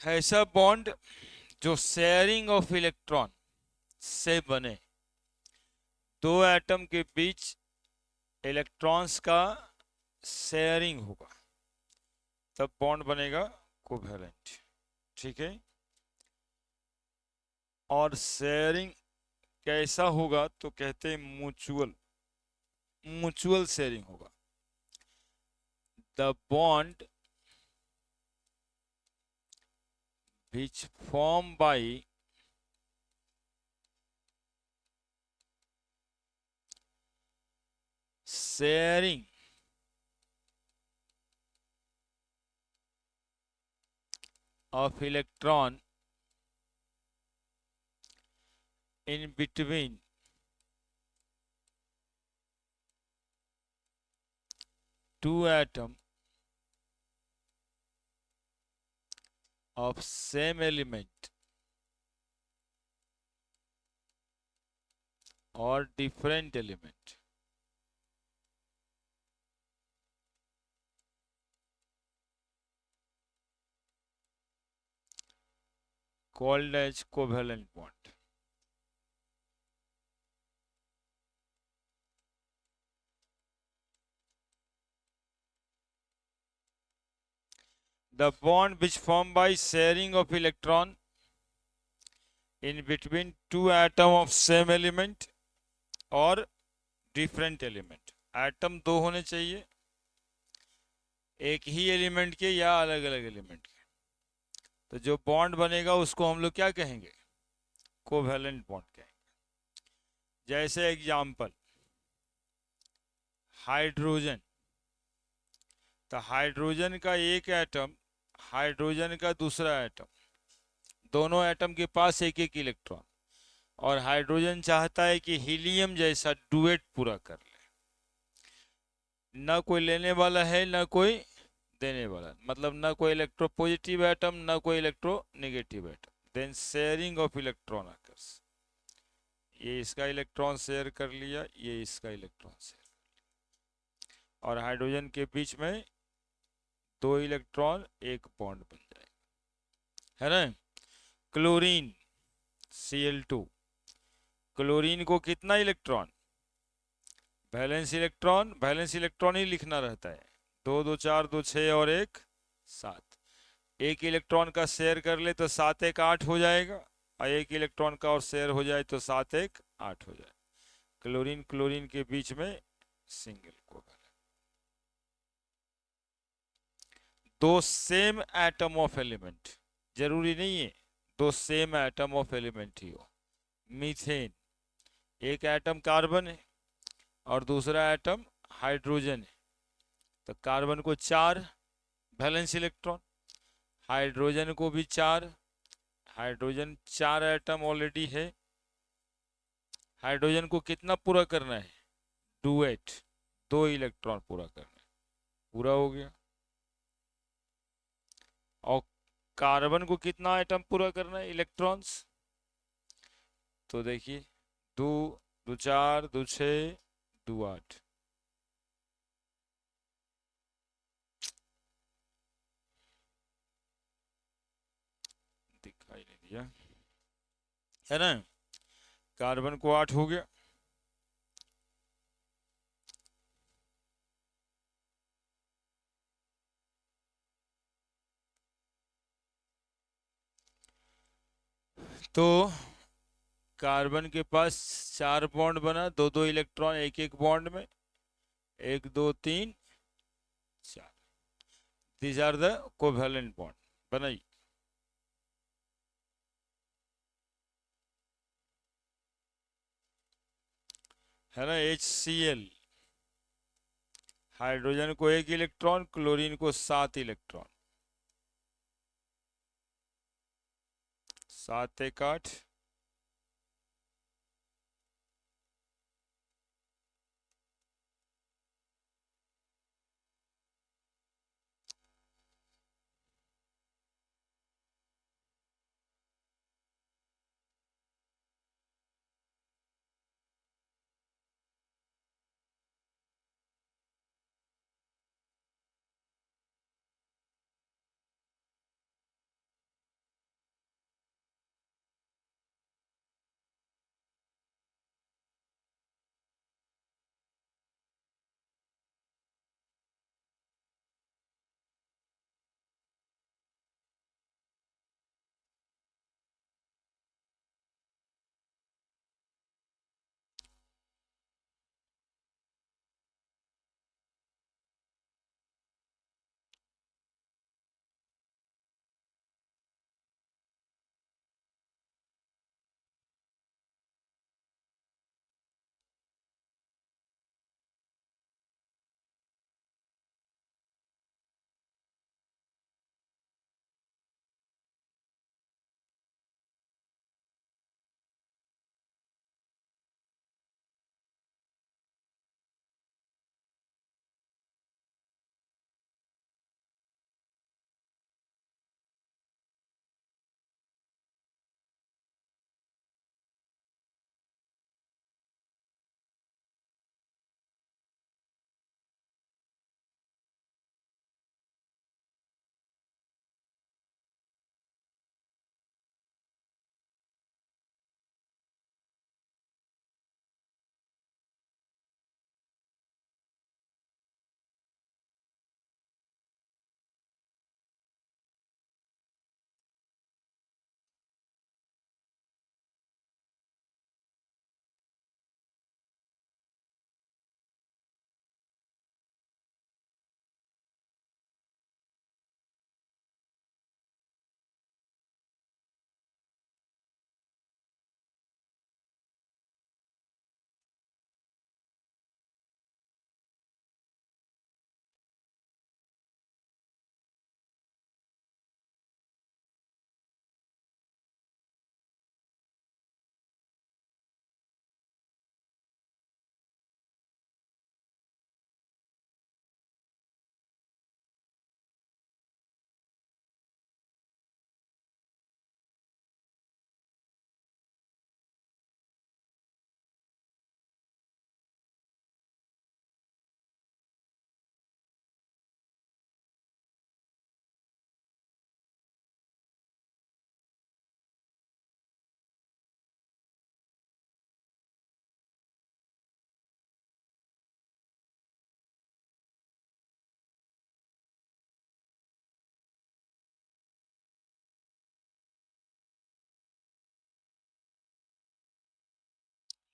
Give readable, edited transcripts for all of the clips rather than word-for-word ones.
ऐसा बॉन्ड जो sharing of electron से बने, दो एटम के बीच इलेक्ट्रॉन्स का शेयरिंग होगा, तब बॉन्ड बनेगा कोवैलेंट। ठीक है। और शेयरिंग कैसा होगा तो कहते हैं म्यूचुअल, म्यूचुअल शेयरिंग होगा। The bond which formed by sharing of electron in between two atoms of same element or different element called as covalent bond. The bond which formed by sharing of electron in between two atoms of same element और different element. Atom दो होने चाहिए, एक ही element के या अलग अलग element के। तो जो बॉन्ड बनेगा उसको हम लोग क्या कहेंगे? कोवैलेंट बॉन्ड कहेंगे। जैसे एग्जांपल हाइड्रोजन, तो हाइड्रोजन का एक एटम, हाइड्रोजन का दूसरा एटम, दोनों एटम के पास एक एक इलेक्ट्रॉन, और हाइड्रोजन चाहता है कि हीलियम जैसा डुएट पूरा कर ले। ना कोई लेने वाला है ना कोई देने वाला, मतलब ना कोई इलेक्ट्रो पॉजिटिव एटम ना कोई electronegative atom. Then sharing of electron occurs, ये इसका इलेक्ट्रॉन शेयर कर लिया, ये इसका इलेक्ट्रॉन शेयर, और हाइड्रोजन के बीच में दो इलेक्ट्रॉन एक बॉन्ड बन जाएगा, है ना। क्लोरीन Cl2, क्लोरीन को कितना इलेक्ट्रॉन? वैलेंस इलेक्ट्रॉन ही लिखना रहता है, दो दो चार, दो छः और एक सात। एक इलेक्ट्रॉन का शेयर कर ले तो सात एक आठ हो जाएगा, और एक इलेक्ट्रॉन का और शेयर हो जाए तो सात एक आठ हो जाए। क्लोरीन क्लोरीन के बीच में सिंगल कोवैलेंट। दो सेम एटम ऑफ एलिमेंट, जरूरी नहीं है दो सेम एटम ऑफ एलिमेंट ही हो। मीथेन, एक एटम कार्बन है और दूसरा एटम हाइड्रोजन है, तो कार्बन को चार वैलेंस इलेक्ट्रॉन, हाइड्रोजन को भी चार, हाइड्रोजन चार एटम ऑलरेडी है। हाइड्रोजन को कितना पूरा करना है? डुएट, दो इलेक्ट्रॉन पूरा करना है, पूरा हो गया। और कार्बन को कितना एटम पूरा करना है, इलेक्ट्रॉन्स? तो देखिए, दो दो चार, दो छः, दो आठ। दिखाई नहीं दिया, है ना। कार्बन को आठ हो गया। तो कार्बन के पास चार बॉन्ड बना, दो दो इलेक्ट्रॉन एक एक बॉन्ड में, एक दो तीन चार। These are the covalent bond बनाई, है ना। HCl, हाइड्रोजन को एक इलेक्ट्रॉन, क्लोरीन को सात इलेक्ट्रॉन, सात एक आठ।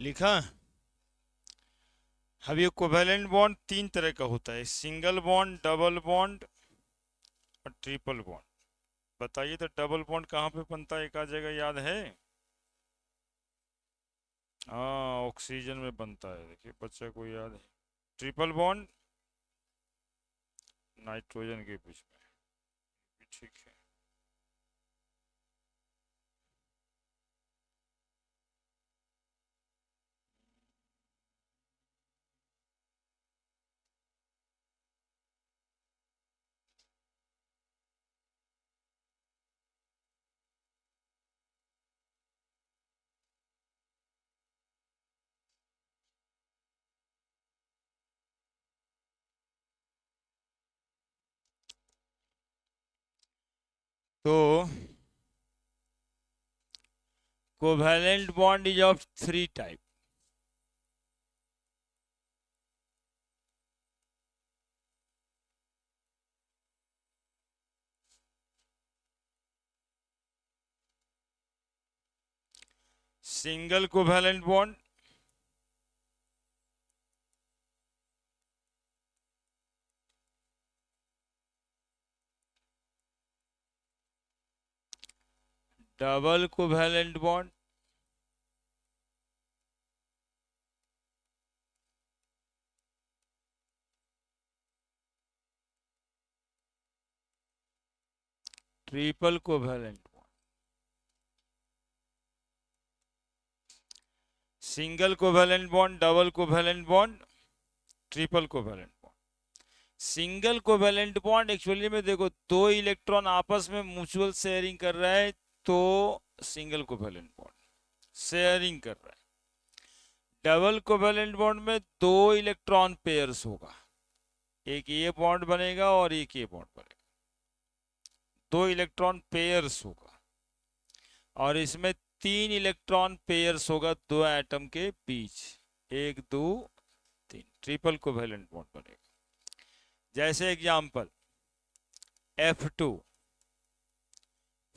लिखा। अब ये कोवेलेंट बॉन्ड तीन तरह का होता है, सिंगल बॉन्ड, डबल बॉन्ड और ट्रिपल बॉन्ड। बताइए तो डबल बॉन्ड कहाँ पे बनता है, एक आध जगह याद है? हाँ, ऑक्सीजन में बनता है, देखिए बच्चे को याद है। ट्रिपल बॉन्ड नाइट्रोजन के बीच में। ठीक है। तो covalent bond is of three type. Single covalent bond, double covalent bond, triple covalent. Single covalent bond, double covalent bond, triple covalent bond. Single covalent bond actually में देखो दो इलेक्ट्रॉन आपस में म्यूचुअल शेयरिंग कर रहा है, तो सिंगल कोवेलेंट बॉन्ड शेयरिंग कर रहा है। डबल कोवेलेंट बॉन्ड में दो इलेक्ट्रॉन पेयर्स होगा, एक ये बॉन्ड बनेगा और एक ये बॉन्ड बनेगा, दो इलेक्ट्रॉन पेयर्स होगा। और इसमें तीन इलेक्ट्रॉन पेयर्स होगा दो एटम के बीच, एक दो तीन, ट्रिपल कोवेलेंट बॉन्ड बनेगा। जैसे एग्जांपल F2,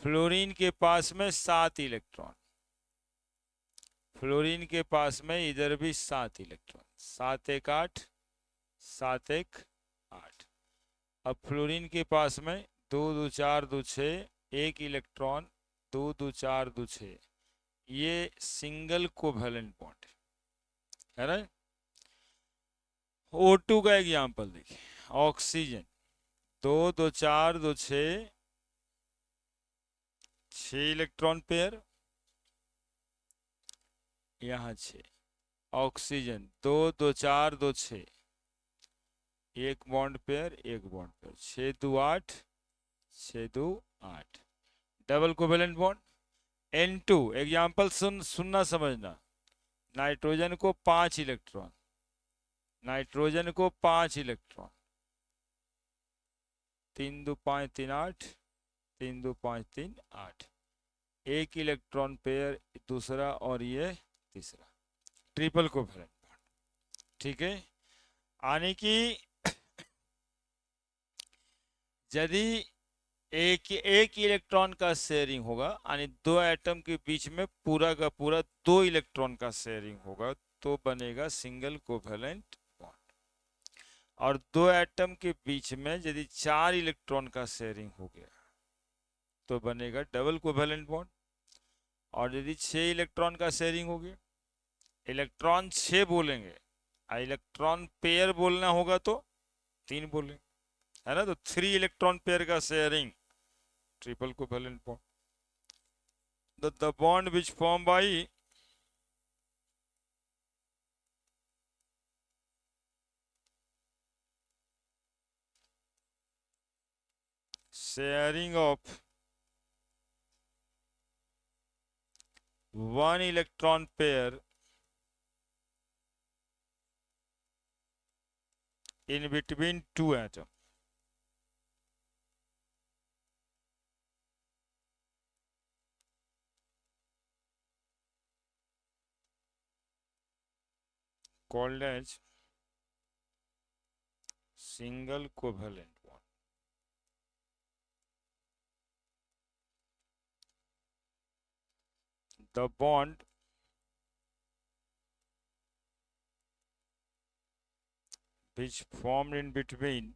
फ्लोरीन के पास में 7 इलेक्ट्रॉन, फ्लोरीन के पास में इधर भी 7 इलेक्ट्रॉन, 7 एक 8, 7 एक 8। अब फ्लोरीन के पास में 2 2 4 2 6, एक इलेक्ट्रॉन, 2 2 4 2 6, ये सिंगल कोवेलेंट बॉन्ड है ना। O2 का एग्जांपल देखिए, ऑक्सीजन 2 2 4 2 6, 6 इलेक्ट्रॉन पेयर, यहाँ 6। ऑक्सीजन 2 2 4 2 6, एक बॉन्ड पेयर एक bond pair, 6 2 8, 6 2 8, double covalent bond. N2 example सुनना समझना, नाइट्रोजन को 5 इलेक्ट्रॉन, नाइट्रोजन को 5 इलेक्ट्रॉन, 3 2 5 3 8, 3 2 5 3 8, एक इलेक्ट्रॉन पेयर दूसरा और ये तीसरा, ट्रिपल कोवेलेंट बॉन्ड। ठीक है। यानी कि यदि एक इलेक्ट्रॉन का शेयरिंग होगा, यानी दो एटम के बीच में पूरा का पूरा दो इलेक्ट्रॉन का शेयरिंग होगा, तो बनेगा सिंगल कोवेलेंट बॉन्ड। और दो एटम के बीच में यदि 4 इलेक्ट्रॉन का शेयरिंग हो गया, तो बनेगा डबल कोवेलेंट बॉन्ड। और यदि 6 इलेक्ट्रॉन का शेयरिंग हो गया, इलेक्ट्रॉन 6 बोलेंगे, इलेक्ट्रॉन पेयर बोलना होगा तो 3 बोलेंगे, है ना। तो 3 इलेक्ट्रॉन पेयर का sharing, triple covalent bond. The bond which formed by sharing of one electron pair in between two atoms called as single covalent bond. The bond which formed in between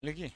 लिखिए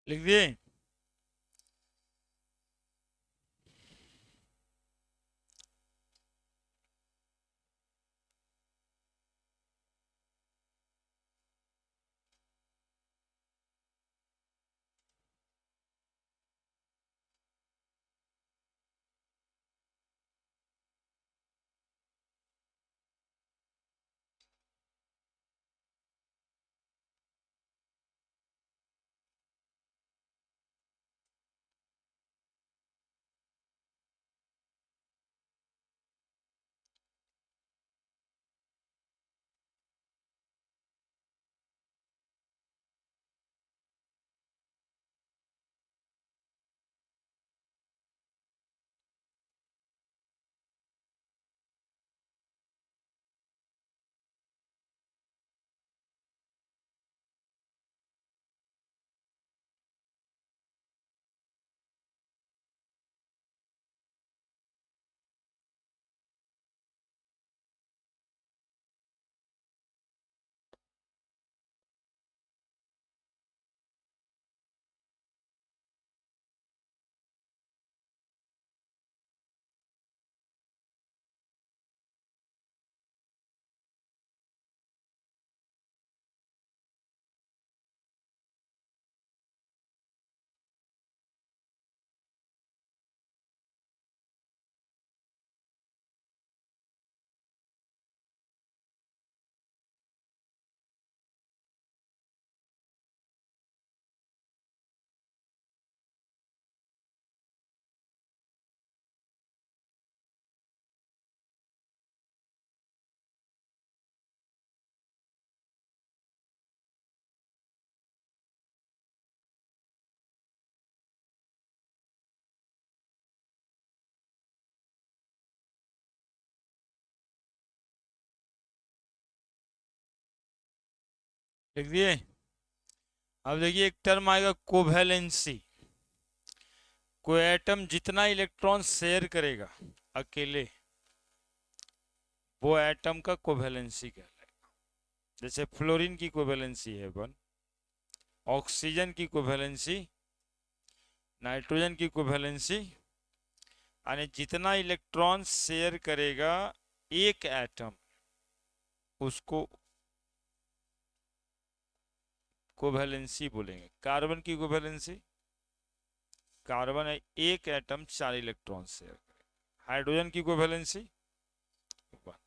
लिख दिए लिख दिए। अब देखिए एक term आएगा कोवैलेंसी। कोई एटम जितना इलेक्ट्रॉन शेयर करेगा अकेले, वो एटम का कोवैलेंसी कहलाएगा। जैसे फ्लोरीन की कोवैलेंसी है 1, ऑक्सीजन की कोवैलेंसी, नाइट्रोजन की कोवैलेंसी, यानी जितना इलेक्ट्रॉन शेयर करेगा एक एटम, उसको कोवैलेंसी बोलेंगे। कार्बन की कोवैलेंसी, कार्बन है एक एटम 4 इलेक्ट्रॉन शेयर करेगा। हाइड्रोजन की कोवैलेंसी 1,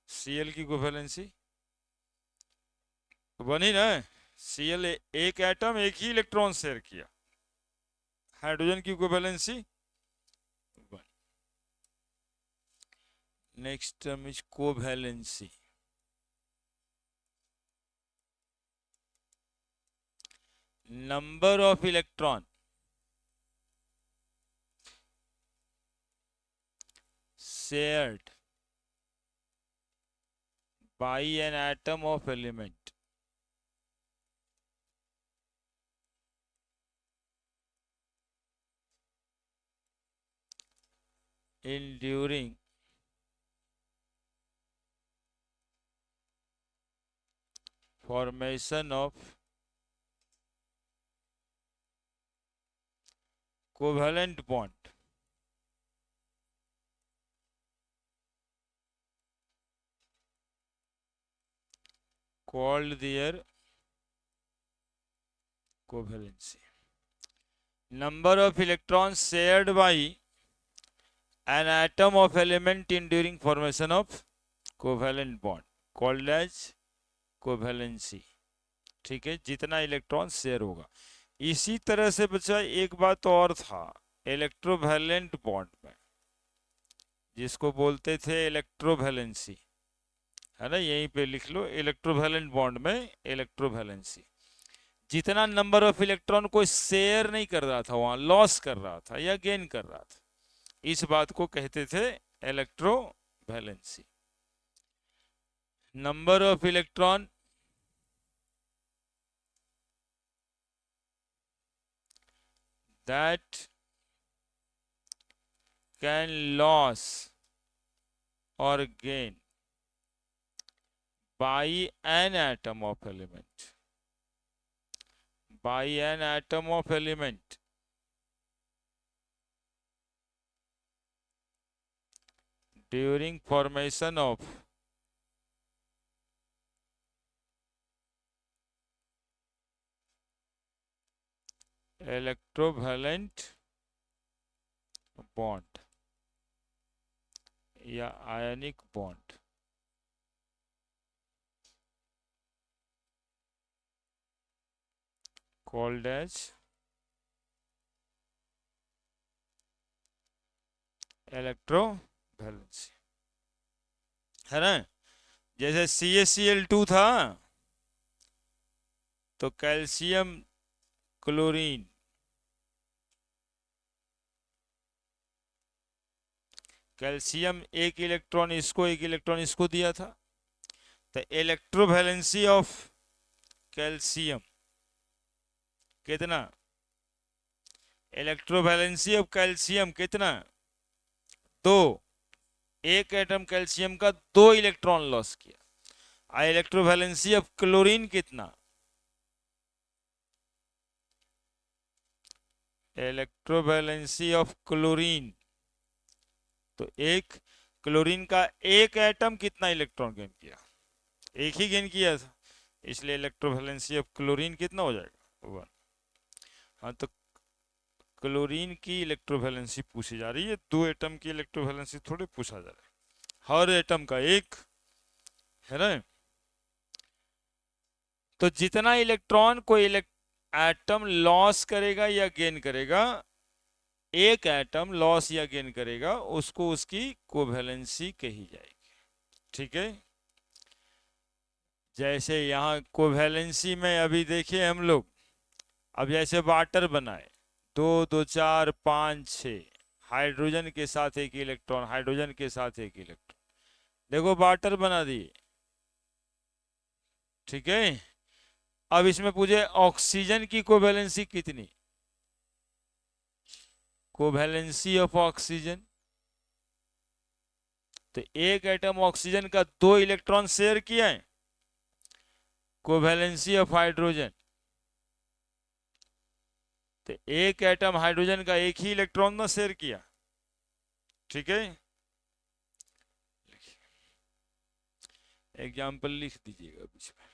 Cl की कोवैलेंसी 1 ही ना, Cl एक एटम एक ही इलेक्ट्रॉन शेयर किया। हाइड्रोजन की covalency 1। Next term is covalency. number of electron shared by an atom of element during formation of covalent bond called their covalency. Number of electrons shared by an atom of element in during formation of covalent bond called as covalency। ठीक है, जितना electron share होगा। इसी तरह से बच्चा एक बात और था, इलेक्ट्रोवैलेंट बॉन्ड में, जिसको बोलते थे इलेक्ट्रोवैलेंसी, है ना, यहीं पे लिख लो, इलेक्ट्रोवैलेंट बॉन्ड में इलेक्ट्रोवैलेंसी। जितना नंबर ऑफ इलेक्ट्रॉन को शेयर नहीं कर रहा था, वहां लॉस कर रहा था या गेन कर रहा था, इस बात को कहते थे electrovalency. Number of electron that can lose or gain by an atom of element, by an atom of element during formation of electrovalent bond या ionic bond, called as electrovalency, है ना। जैसे CaCl2 था तो कैल्शियम क्लोरीन, कैल्शियम एक electron इसको एक electron इसको दिया था, तो इलेक्ट्रोवैलेंसी ऑफ कैल्शियम कितना, इलेक्ट्रोवैलेंसी ऑफ कैल्शियम कितना, 2। एक एटम कैल्शियम का 2 इलेक्ट्रॉन लॉस किया। इलेक्ट्रोवैलेंसी ऑफ क्लोरीन कितना, इलेक्ट्रोवैलेंसी ऑफ क्लोरीन, तो एक क्लोरीन का एक एटम कितना इलेक्ट्रॉन गेन किया, एक ही गेन किया था, इसलिए इलेक्ट्रोवैलेंसी ऑफ क्लोरीन कितना हो जाएगा, 1। हाँ, तो क्लोरीन की इलेक्ट्रोवैलेंसी पूछी जा रही है, 2 एटम की इलेक्ट्रोवैलेंसी थोड़े पूछा जा रहा है, हर एटम का एक, है ना। तो जितना इलेक्ट्रॉन कोई एटम लॉस करेगा या गेन करेगा, एक एटम लॉस या गेन करेगा, उसको उसकी कोवैलेंसी कही जाएगी। ठीक है, जैसे यहाँ कोवैलेंसी में अभी देखिए हम लोग, अब जैसे वाटर बनाए, 2 2 4 5 6, हाइड्रोजन के साथ एक इलेक्ट्रॉन, हाइड्रोजन के साथ एक इलेक्ट्रॉन, देखो वाटर बना दिए। ठीक है, अब इसमें पूछे ऑक्सीजन की कोवैलेंसी कितनी, कोवैलेंसी ऑफ ऑक्सीजन, तो एक एटम ऑक्सीजन का 2 इलेक्ट्रॉन शेयर किया है, कोवैलेंसी ऑफ हाइड्रोजन, तो एक एटम हाइड्रोजन का एक ही इलेक्ट्रॉन ना शेयर किया, ठीक है। एग्जाम्पल लिख दीजिएगा बीच में।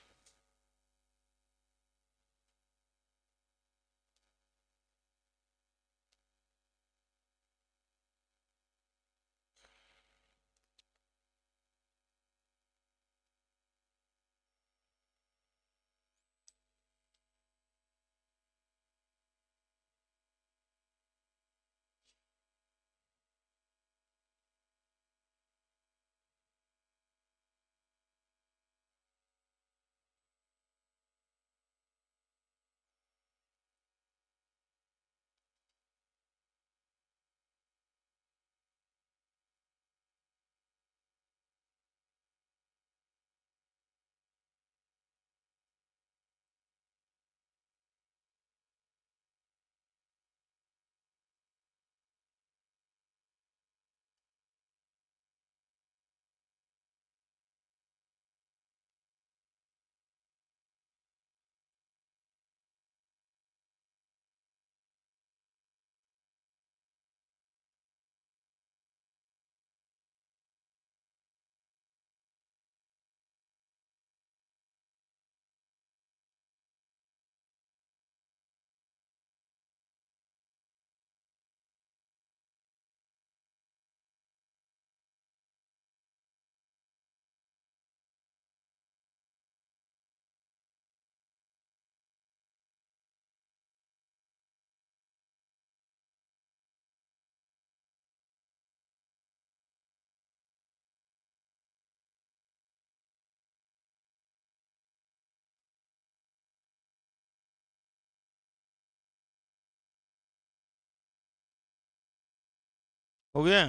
हो गया।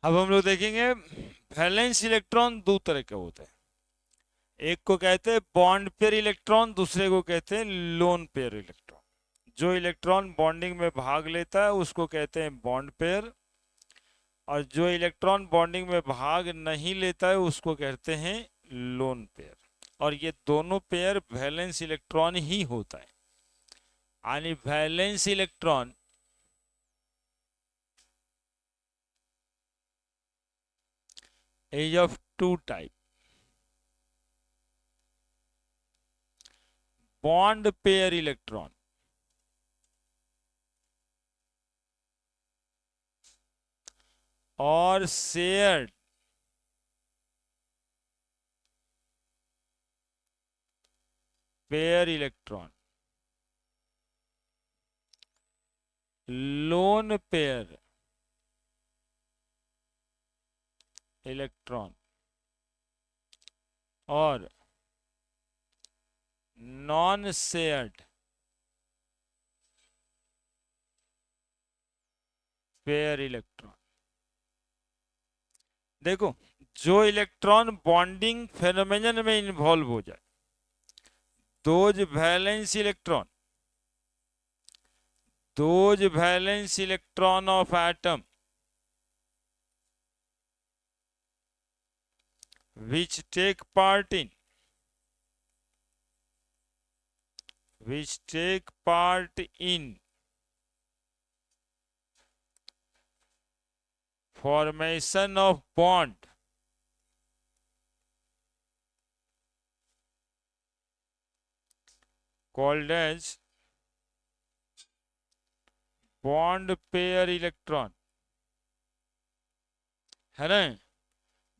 अब हम लोग देखेंगे वैलेंस इलेक्ट्रॉन दो तरह के होते हैं, एक को कहते हैं बॉन्ड पेयर इलेक्ट्रॉन, दूसरे को कहते हैं लोन पेयर इलेक्ट्रॉन। जो इलेक्ट्रॉन बॉन्डिंग में भाग लेता है उसको कहते हैं बॉन्ड पेयर, और जो इलेक्ट्रॉन बॉन्डिंग में भाग नहीं लेता है उसको कहते हैं लोन पेयर। और ये दोनों पेयर वैलेंस इलेक्ट्रॉन ही होता है, यानी valence electron is of two type, bond pair electron और shared pair electron, lone pair electron और नॉन शेयर्ड पेयर इलेक्ट्रॉन। देखो, जो इलेक्ट्रॉन बॉन्डिंग फेनोमेनन में इन्वॉल्व हो जाए, those valence electron of atom which take part in formation of bond called as bond pair electron, है ना।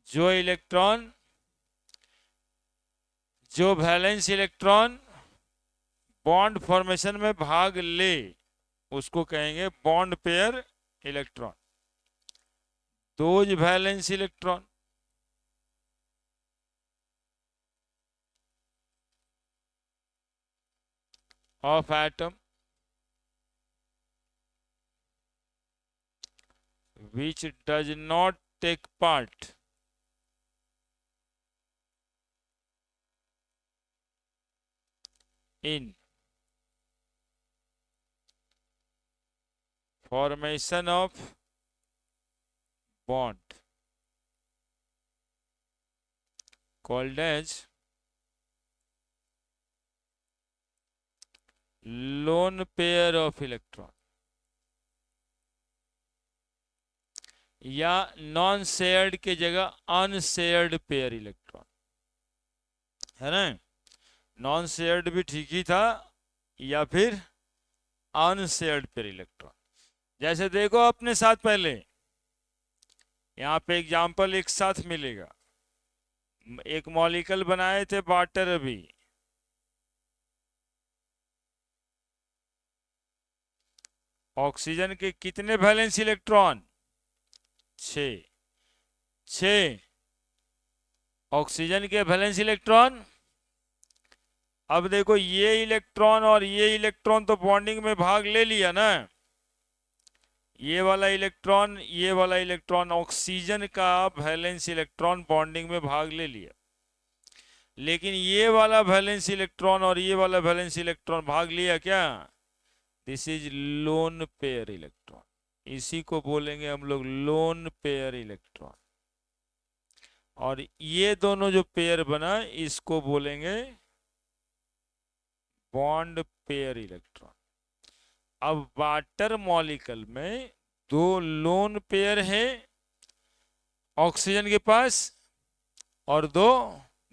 जो electron, जो वैलेंस इलेक्ट्रॉन बॉन्ड फॉर्मेशन में भाग ले उसको कहेंगे bond pair electron. Those valence electron of atom which does not take part in formation of bond called as lone pair of electron या नॉन शेयर्ड के जगह अनशेयर्ड पेयर इलेक्ट्रॉन, है ना। नॉन शेयर्ड भी ठीक ही था, या फिर अनशेयर्ड पेयर इलेक्ट्रॉन। जैसे देखो अपने साथ पहले यहाँ पे एग्जाम्पल एक साथ मिलेगा। एक मॉलिक्यूल बनाए थे वाटर अभी, ऑक्सीजन के कितने वैलेंस इलेक्ट्रॉन? 6। 6 ऑक्सीजन के वैलेंस इलेक्ट्रॉन। अब देखो ये इलेक्ट्रॉन और ये इलेक्ट्रॉन तो बॉन्डिंग में भाग ले लिया ना। ये वाला इलेक्ट्रॉन ऑक्सीजन का वैलेंस इलेक्ट्रॉन बॉन्डिंग में भाग ले लिया, लेकिन ये वाला वैलेंस इलेक्ट्रॉन और ये वाला वैलेंस इलेक्ट्रॉन भाग लिया क्या? This is lone pair electron. इसी को बोलेंगे हम लोग लोन पेयर इलेक्ट्रॉन। और ये दोनों जो पेयर बना इसको बोलेंगे बॉन्ड पेयर इलेक्ट्रॉन। अब वाटर मॉलिक्यूल में 2 लोन पेयर है ऑक्सीजन के पास और 2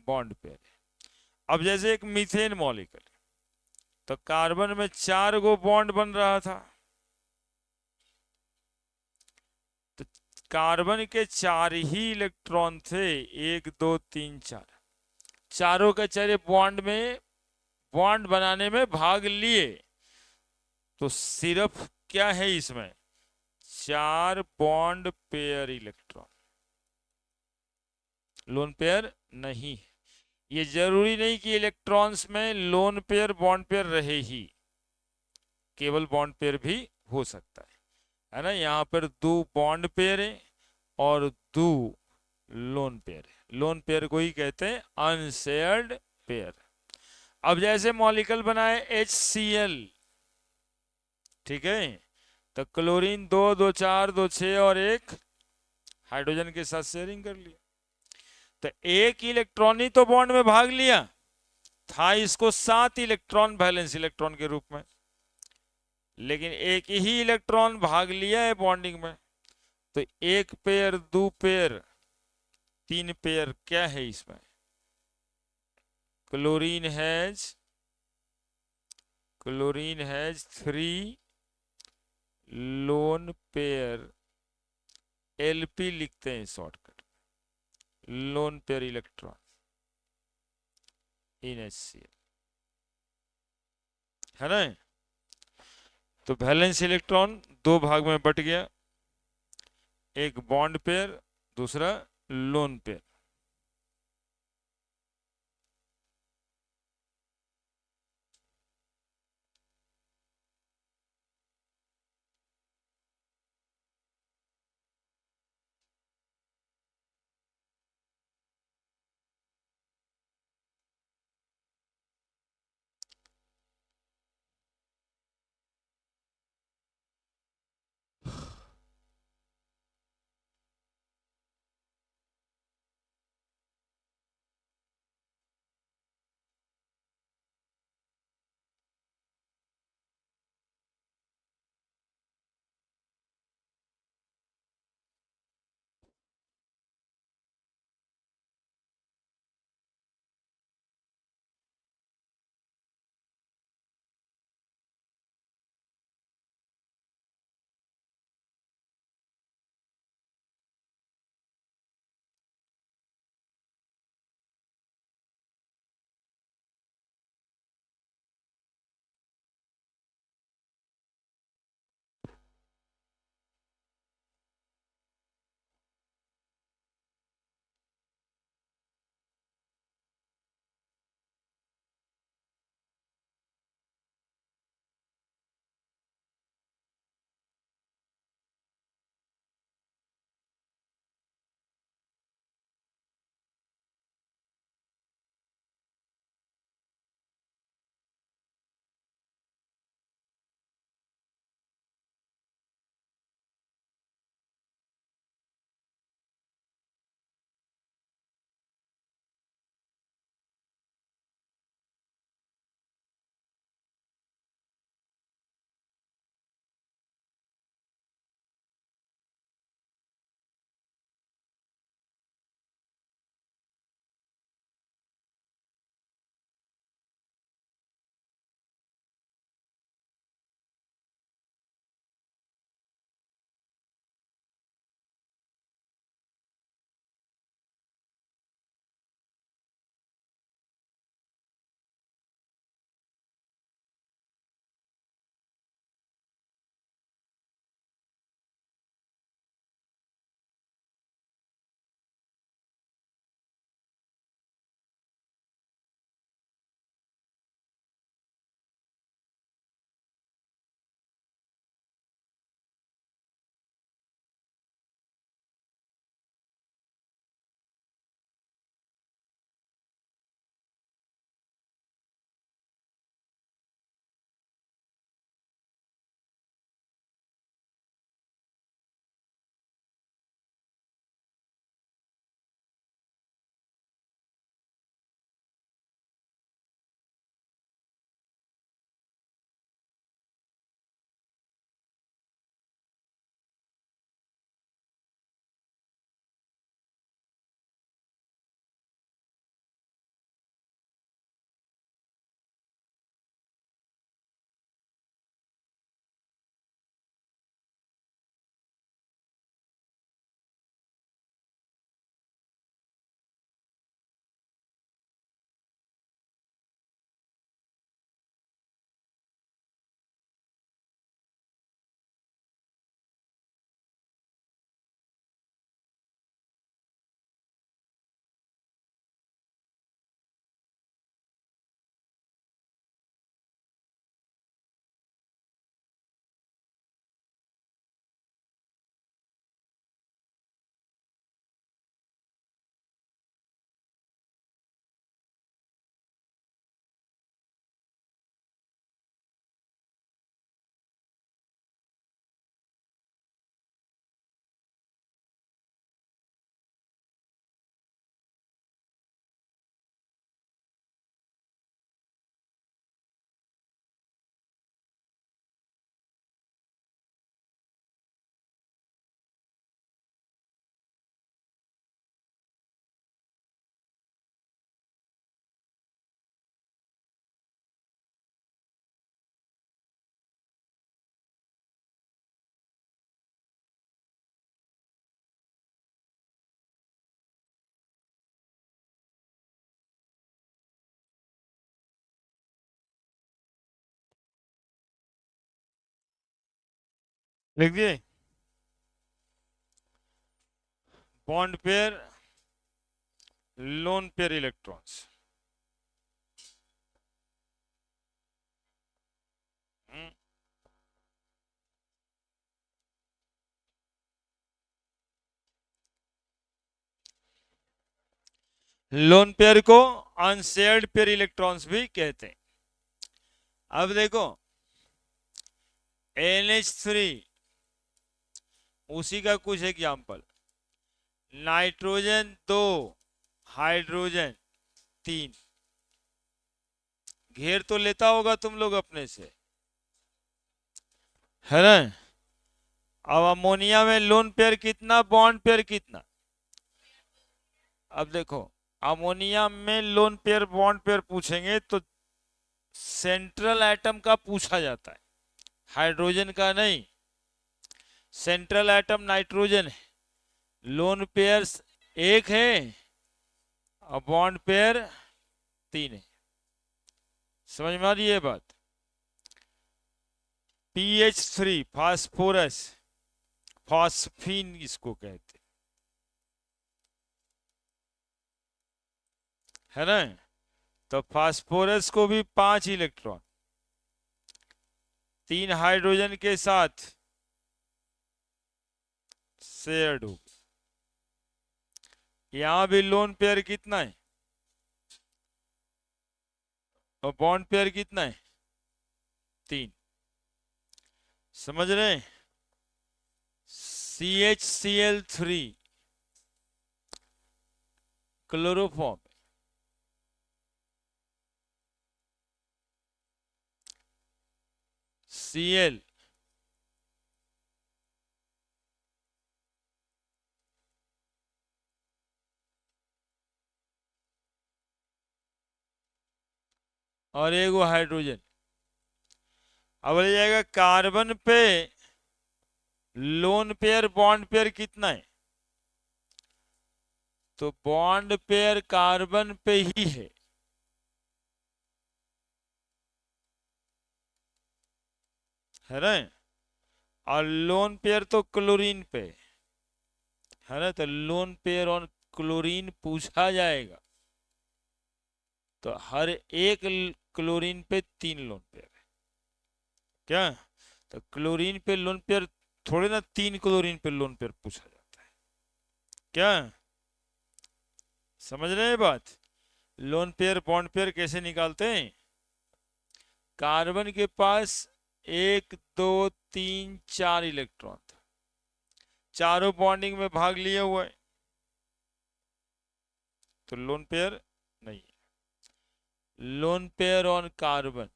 बॉन्ड पेयर है। अब जैसे एक मीथेन मॉलिक्यूल, तो कार्बन में 4 गो बॉन्ड बन रहा था, तो कार्बन के 4 ही इलेक्ट्रॉन थे, 1 2 3 4। चारों के चारे बॉन्ड बनाने में भाग लिए। तो सिर्फ क्या है इसमें? 4 bond pair electron, lone pair नहीं। ये जरूरी नहीं कि इलेक्ट्रॉन्स में लोन पेयर बॉन्ड पेयर रहे ही, केवल बॉन्ड पेयर भी हो सकता है ना। यहाँ पर 2 बॉन्ड पेयर है और 2 लोन पेयर है। लोन पेयर को ही कहते हैं अनशेयर्ड पेयर। अब जैसे मॉलिक्यूल बनाए HCl, ठीक है, तो क्लोरीन 2 2 4 2 6 और 1 हाइड्रोजन के साथ शेयरिंग कर लिया। तो एक इलेक्ट्रॉन ही तो बॉन्ड में भाग लिया था, इसको 7 इलेक्ट्रॉन वैलेंस इलेक्ट्रॉन के रूप में, लेकिन एक ही इलेक्ट्रॉन भाग लिया है बॉन्डिंग में। तो 1 पेयर 2 पेयर 3 पेयर क्या है इसमें? Chlorine has 3 lone pair, LP लिखते हैं shortcut, lone pair electron in HCl, है ना। तो वैलेंस इलेक्ट्रॉन 2 भाग में बट गया, एक बॉन्ड पेयर, दूसरा लोन पेयर। लिख दिए। Bond pair, lone pair electrons. Lone pair को अनशेयर्ड पेयर इलेक्ट्रॉन्स भी कहते हैं। अब देखो NH3, उसी का कुछ एग्जाम्पल। Nitrogen 2, hydrogen 3। घेर तो लेता होगा तुम लोग अपने से, है ना। अब अमोनिया में लोन पेयर कितना, बॉन्ड पेयर कितना। अब देखो अमोनिया में लोन पेयर बॉन्ड पेयर पूछेंगे तो सेंट्रल एटम का पूछा जाता है, हाइड्रोजन का नहीं। सेंट्रल एटम नाइट्रोजन है, लोन पेयर्स एक है और बॉन्ड पेयर 3 है। समझ में आ रही है बात। PH3 फास्फोरस, फास्फीन इसको कहते है ना। तो फास्फोरस को भी 5 इलेक्ट्रॉन, 3 हाइड्रोजन के साथ शेयर्ड हो। यहां भी लोन पेयर कितना है और बॉन्ड पेयर कितना है, 3। समझ रहे हैं। CHCl3 क्लोरोफॉर्म, Cl और एगो हाइड्रोजन। अब ले जाएगा कार्बन पे लोन पेयर बॉन्ड पेयर कितना है, तो बॉन्ड पेयर कार्बन पे ही है ना। और लोन पेयर तो क्लोरीन पे है ना। तो लोन पेयर और क्लोरीन पूछा जाएगा तो हर एक क्लोरीन पे 3 लोन पेयर है क्या। तो क्लोरीन पे लोन पेयर थोड़े ना, 3 क्लोरीन पे लोन पेयर पूछा जाता है क्या। समझ रहे हैं बात। लोन पेयर बॉन्ड पेयर कैसे निकालते हैं। कार्बन के पास 1 2 3 4 इलेक्ट्रॉन था, चारों बॉन्डिंग में भाग लिया हुआ है, तो लोन पेयर नहीं है। लोन पेयर ऑन कार्बन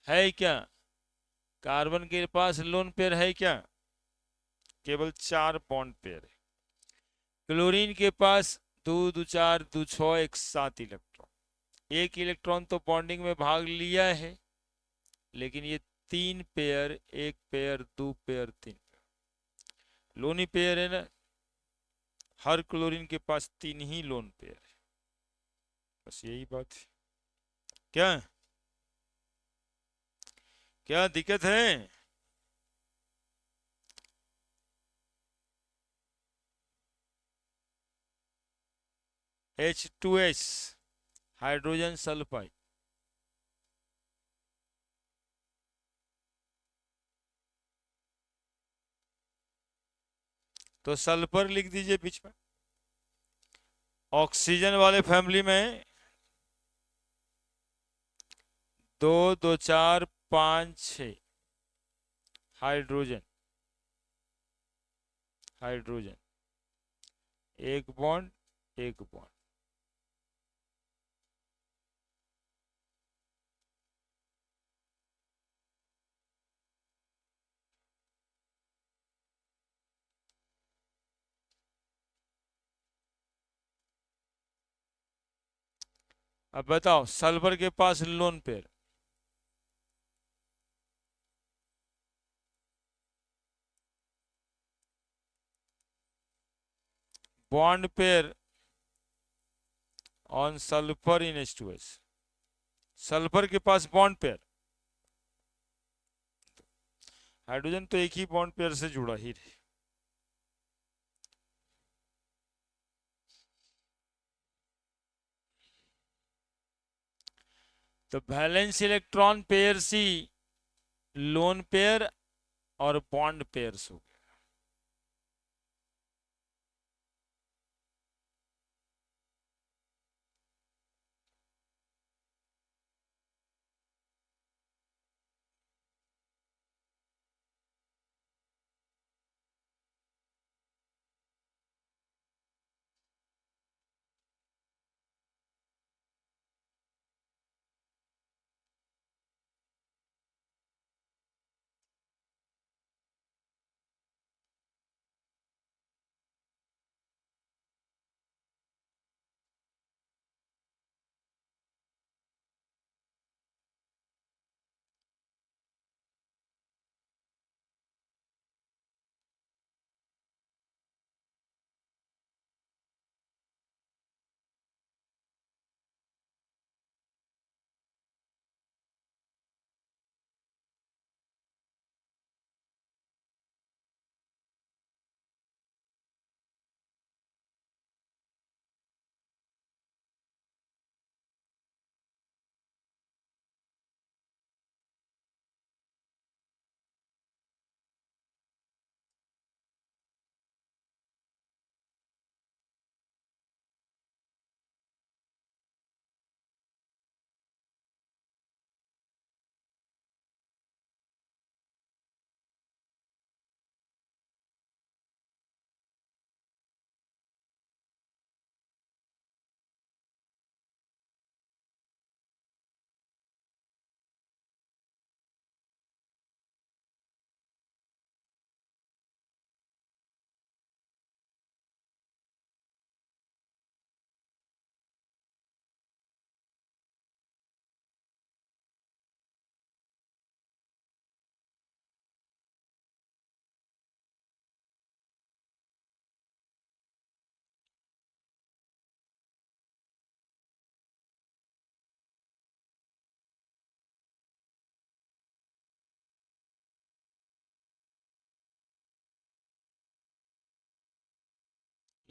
है क्या, कार्बन के पास लोन पेयर है क्या, केवल 4 बॉन्ड पेयर है। क्लोरीन के पास 2 2 4 2 6 1 7 इलेक्ट्रॉन, एक इलेक्ट्रॉन तो बॉन्डिंग में भाग लिया है, लेकिन ये 3 pair, 1 pair 2 pair 3 pair Loni pair है ना। हर क्लोरीन के पास 3 ही लोन पेयर है, बस यही बात है। क्या क्या दिक्कत है। H2S हाइड्रोजन सल्फाइड, तो सल्फर लिख दीजिए बीच में। ऑक्सीजन वाले फैमिली में 2 2 4 5 6 हाइड्रोजन, हाइड्रोजन एक बॉन्ड, एक बॉन्ड। अब बताओ सल्फर के पास lone pair, bond pair on sulphur in H2S, sulphur के पास बॉन्ड पेयर। हाइड्रोजन तो एक ही बॉन्ड पेयर से जुड़ा ही रहे। तो वैलेंस इलेक्ट्रॉन पेयर सी लोन पेयर और बॉन्ड पेयर्स हो गए।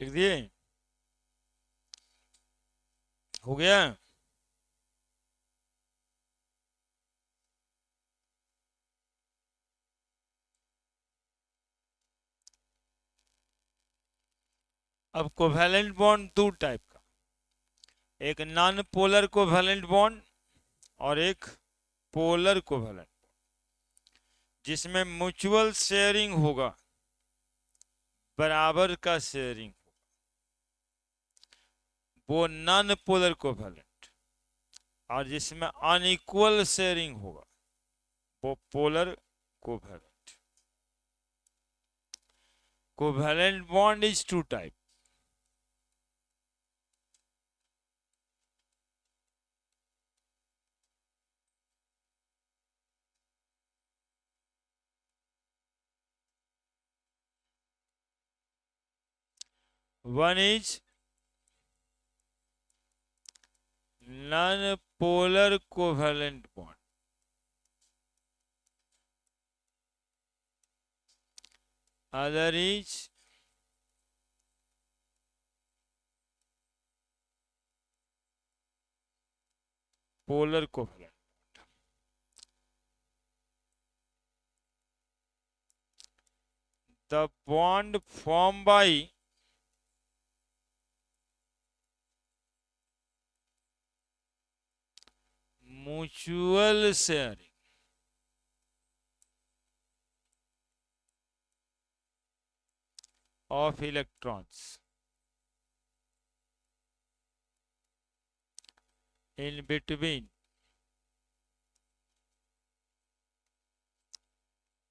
लिख दिए? हो गया? अब कोवैलेंट बॉन्ड दो टाइप का, एक नॉन पोलर कोवैलेंट बॉन्ड और एक पोलर कोवैलेंट, जिसमें म्यूचुअल शेयरिंग होगा, बराबर का शेयरिंग, वो नॉन पोलर कोवैलेंट। और जिसमें अनइक्वल शेयरिंग होगा, वो polar covalent. Covalent bond is two type. One is non-polar covalent bond. Other is polar covalent. The bond formed by mutual sharing of electrons in between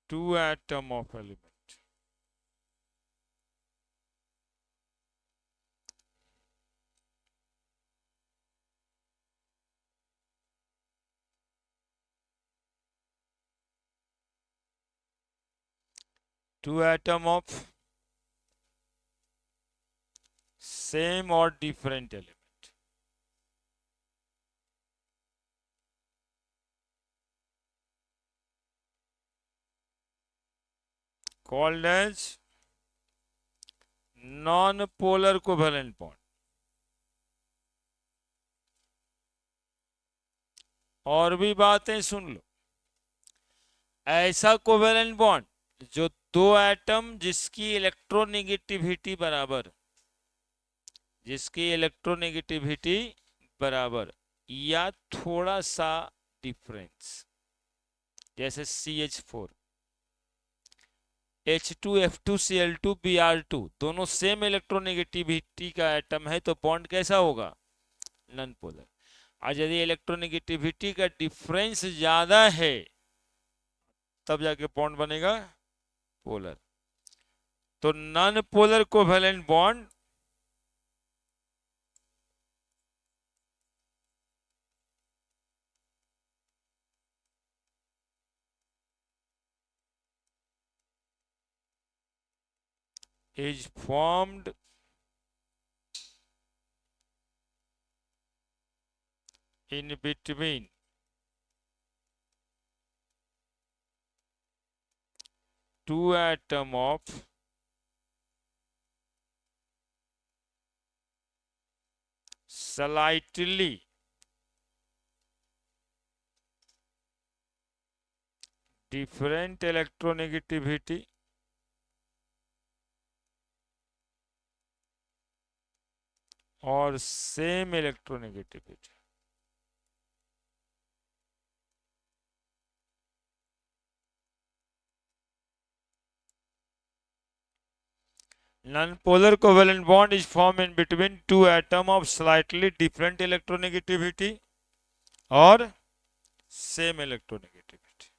two atoms of element. Two atoms of same or different element. Called as non polar covalent bond. और भी बातें सुन लो। ऐसा covalent bond जो दो atom जिसकी electronegativity बराबर, जिसकी electronegativity बराबर या थोड़ा सा डिफरेंस, जैसे CH4, H2F2Cl2Br2 दोनों सेम इलेक्ट्रोनेगेटिविटी का एटम है तो बॉन्ड कैसा होगा? Non polar. आज यदि इलेक्ट्रोनेगेटिविटी का डिफरेंस ज्यादा है तब जाके बॉन्ड बनेगा पोलर। तो non polar covalent bond is formed in between two atom of slightly different electronegativity और same electronegativity. Non-polar covalent bond is formed in between two atoms of slightly different electronegativity और same electronegativity.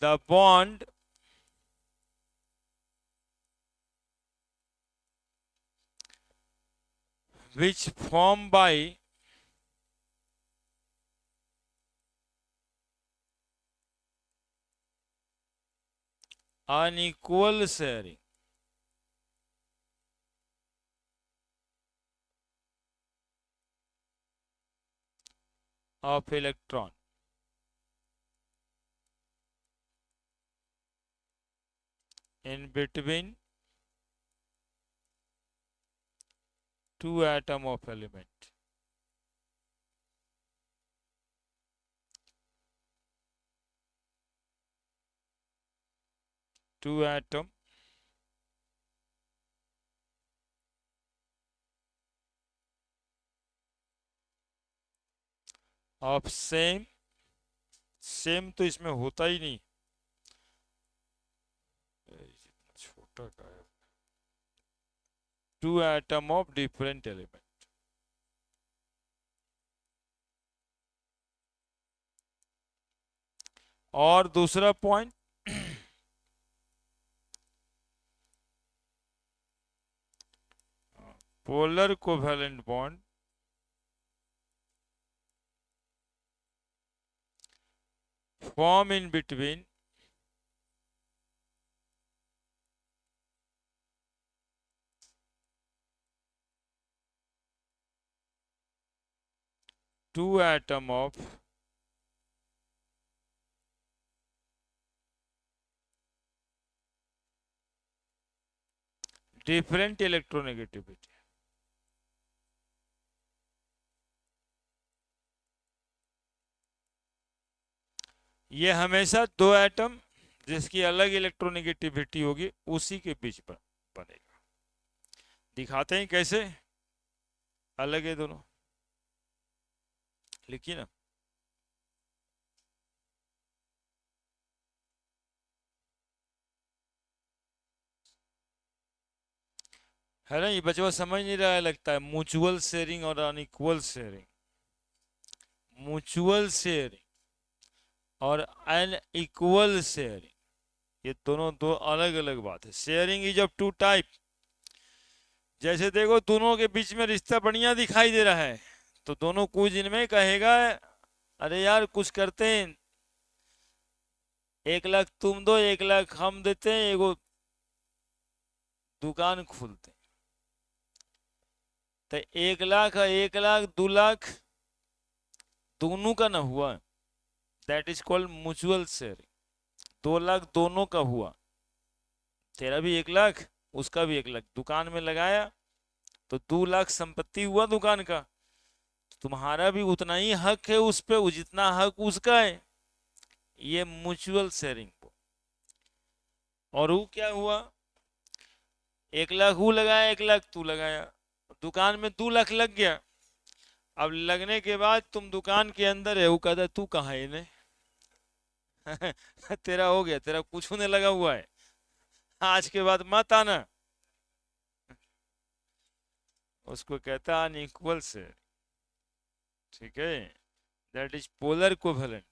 The bond which formed by unequal sharing of electron in between two atom of element two atom of same, same तो इसमें होता ही नहीं, छोटा का है, two atom of different element. और दूसरा point, polar covalent bond form in between two atom of different electronegativity। ये हमेशा दो एटम जिसकी अलग इलेक्ट्रोनेगेटिविटी होगी उसी के बीच पर बनेगा। दिखाते हैं कैसे, अलग है दोनों, लिखिए ना। है ना, ये बचवा समझ नहीं रहा है लगता है। म्यूचुअल शेयरिंग और अनइक्वल शेयरिंग, म्यूचुअल शेयरिंग और अनइक्वल शेयरिंग, ये दोनों दो अलग अलग बात है। Sharing is of two type. जैसे देखो दोनों के बीच में रिश्ता बढ़िया दिखाई दे रहा है तो दोनों कुछ दिन में कहेगा अरे यार कुछ करते हैं, 1 लाख तुम दो 1 लाख हम देते हैं, एगो दुकान खोलते हैं। तो 1 लाख 1 लाख 2 लाख दोनों का ना हुआ, that is called mutual sharing. 2 lakh दोनों का हुआ, तेरा भी 1 लाख, उसका भी 1 लाख, दुकान में लगाया तो 2 लाख संपत्ति हुआ दुकान का, तुम्हारा भी उतना ही हक है उस पे, जितना हक उसका है। ये म्यूचुअल शेयरिंग। और वो क्या हुआ, 1 लाख वो लगाया, 1 लाख तू लगाया, दुकान में 2 लाख लग गया। अब लगने के बाद तुम दुकान के अंदर है, वो कहता है तू कहाँ है इन्हें तेरा हो गया, तेरा कुछ होने लगा हुआ है, आज के बाद मत आना। उसको कहता है अनइक्वल से, ठीक है, दैट इज पोलर कोवेलेंट।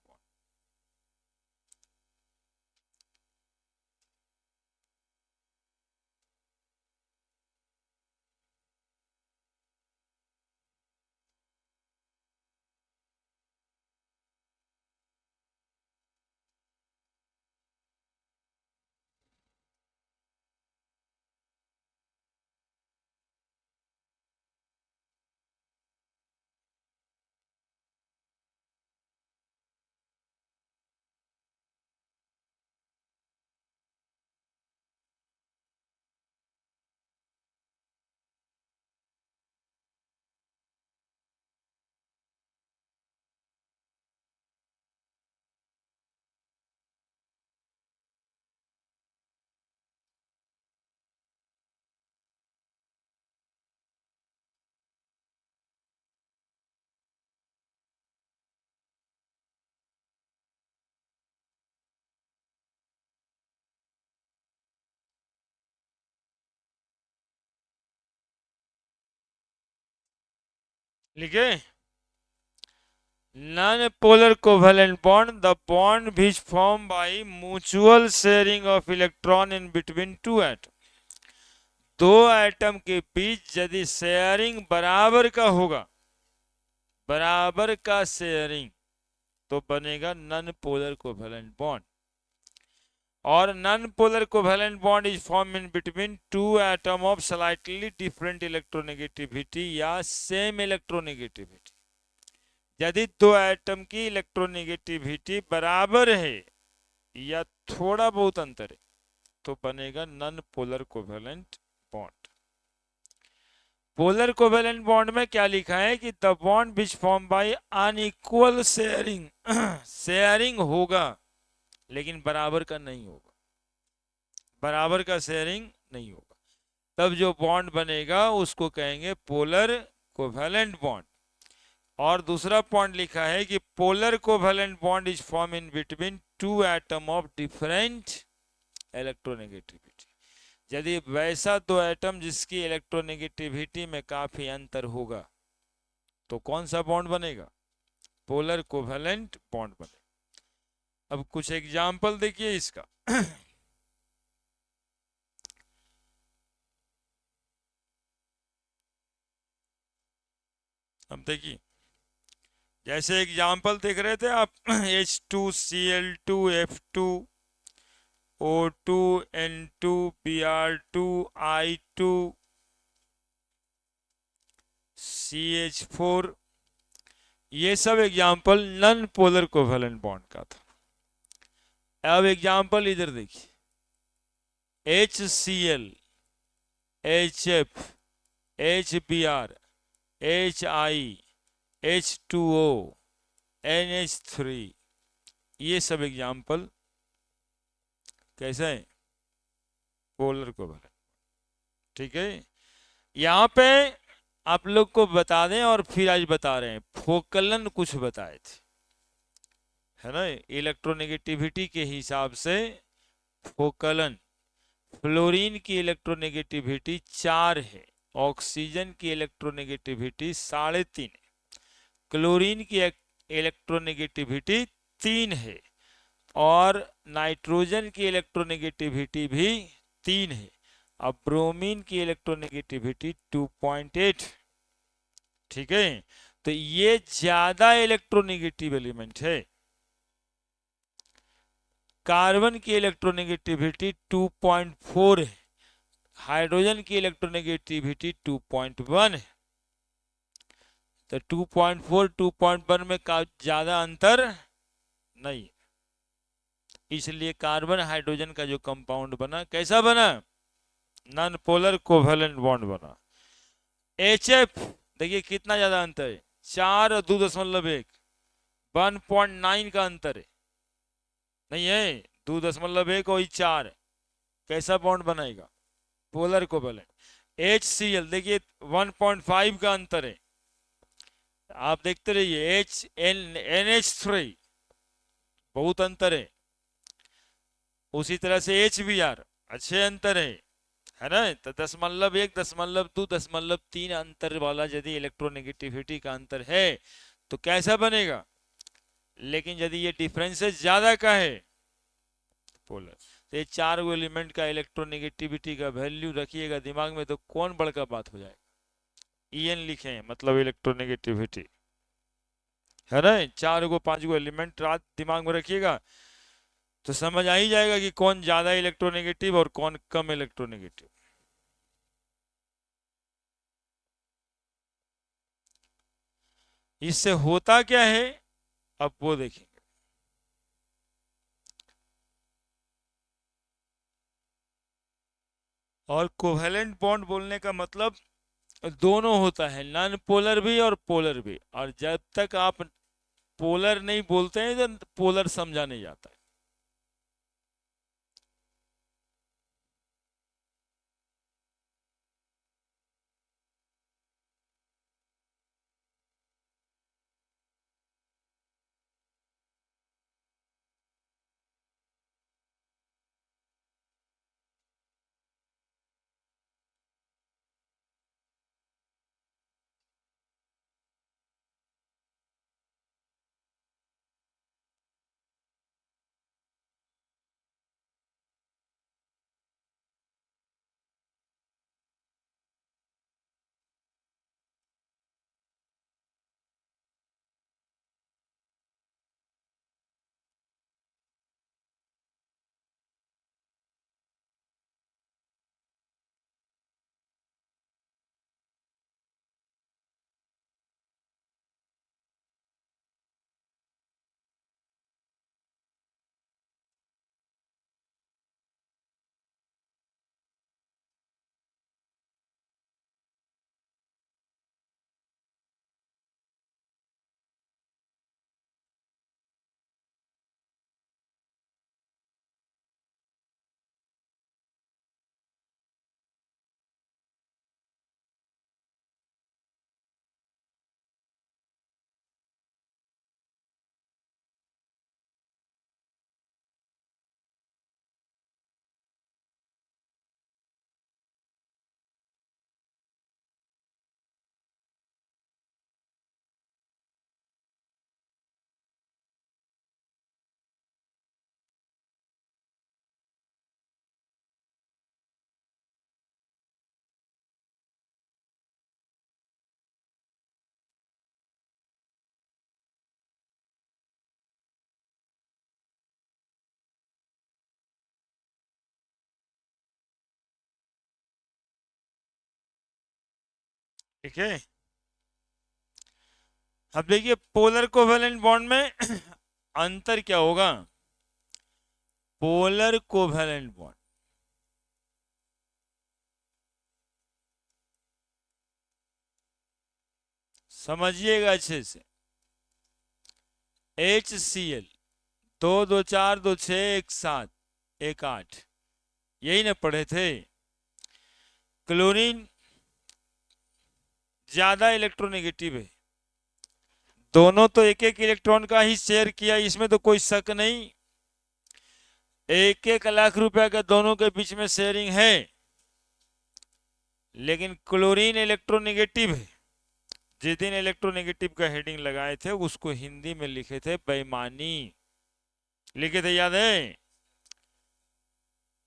लिखे, non-polar covalent bond, the bond which formed by mutual sharing of electron in between two atoms। दो एटम के बीच यदि शेयरिंग बराबर का होगा, बराबर का शेयरिंग, तो बनेगा नॉन पोलर कोवेलेंट बॉन्ड। और non polar covalent bond is form in between two atom of slightly different electronegativity या सेम इलेक्ट्रोनेगेटिविटी। यदि दो एटम की इलेक्ट्रोनेगेटिविटी बराबर है या थोड़ा बहुत अंतर है, तो बनेगा non polar covalent bond. Polar covalent bond में क्या लिखा है कि the bond which form by unequal sharing, sharing होगा लेकिन बराबर का नहीं होगा, बराबर का शेयरिंग नहीं होगा, तब जो बॉन्ड बनेगा उसको कहेंगे पोलर कोवेलेंट बॉन्ड। और दूसरा पॉइंट लिखा है कि polar covalent bond is form in between two atom of different electronegativity. यदि वैसा दो एटम जिसकी इलेक्ट्रोनेगेटिविटी में काफी अंतर होगा, तो कौन सा बॉन्ड बनेगा, पोलर कोवेलेंट बॉन्ड बनेगा। अब कुछ एग्जाम्पल देखिए इसका अब देखिए, जैसे एग्जाम्पल देख रहे थे आप H2Cl2F2 O2 N2 Br2 I2 CH4, ये सब example non polar covalent bond का था। अब एग्जाम्पल इधर देखिए, HCl HF HBr HI H2O NH3, ये सब एग्जाम्पल कैसे है, पोलर कोवेलेंट। ठीक है, यहाँ पे आप लोग को बता दें और फिर आज बता रहे हैं, फोकलन कुछ बताए थे, है ना, इलेक्ट्रोनेगेटिविटी के हिसाब से फोकलन। फ्लोरीन की इलेक्ट्रोनेगेटिविटी 4 है, ऑक्सीजन की इलेक्ट्रोनेगेटिविटी 3.5 है, क्लोरीन की इलेक्ट्रोनेगेटिविटी 3 है, और नाइट्रोजन की इलेक्ट्रोनेगेटिविटी भी 3 है। अब ब्रोमीन की इलेक्ट्रोनेगेटिविटी 2.8। ठीक है, तो ये ज्यादा इलेक्ट्रोनेगेटिव एलिमेंट है। कार्बन की इलेक्ट्रोनेगेटिविटी 2.4 है, हाइड्रोजन की इलेक्ट्रोनेगेटिविटी 2.1 है। तो 2.4 2.1 में ज्यादा अंतर नहीं, इसलिए कार्बन हाइड्रोजन का जो कंपाउंड बना कैसा बना, नॉन पोलर कोवेलेंट बॉन्ड बना। HF देखिए कितना ज्यादा अंतर है, 4 और 2.1, 1.9 का अंतर है, नहीं है 2.1 और 4, कैसा बॉन्ड बनाएगा, पोलर कोवेलेंट। HCl देखिए 1.5 का अंतर है, आप देखते रहिए। NH3 बहुत अंतर है, उसी तरह से HBr अच्छे अंतर है ना। तो 0.1, 0.2, 0.3 अंतर वाला यदि इलेक्ट्रोनेगेटिविटी का अंतर है तो कैसा बनेगा, लेकिन यदि ये डिफरेंसेस ज्यादा का है पोलर, तो ये 4 एलिमेंट का इलेक्ट्रोनेगेटिविटी का वैल्यू रखिएगा दिमाग में तो कौन बड़का बात हो जाएगा। EN लिखे मतलब इलेक्ट्रोनेगेटिविटी है ना, 4 को 5 को एलिमेंट रात दिमाग में रखिएगा तो समझ आ ही जाएगा कि कौन ज्यादा इलेक्ट्रोनेगेटिव और कौन कम इलेक्ट्रोनेगेटिव। इससे होता क्या है अब वो देखेंगे। और कोवेलेंट बॉन्ड बोलने का मतलब दोनों होता है, नॉन पोलर भी और पोलर भी, और जब तक आप पोलर नहीं बोलते हैं तो पोलर समझा नहीं जाता है। ठीक है, अब देखिए पोलर कोवेलेंट बॉन्ड में अंतर क्या होगा। पोलर कोवेलेंट बॉन्ड समझिएगा अच्छे से, HCl 2 2 4 2 6 1 7 1 8, यही ना पढ़े थे। क्लोरीन ज्यादा इलेक्ट्रोनेगेटिव है, दोनों तो एक एक इलेक्ट्रॉन का ही शेयर किया, इसमें तो कोई शक नहीं। 1 लाख रुपया का दोनों के बीच में शेयरिंग है, लेकिन क्लोरीन इलेक्ट्रोनेगेटिव है। जिस दिन इलेक्ट्रोनेगेटिव का हेडिंग लगाए थे उसको हिंदी में लिखे थे बेईमानी, लिखे थे याद है।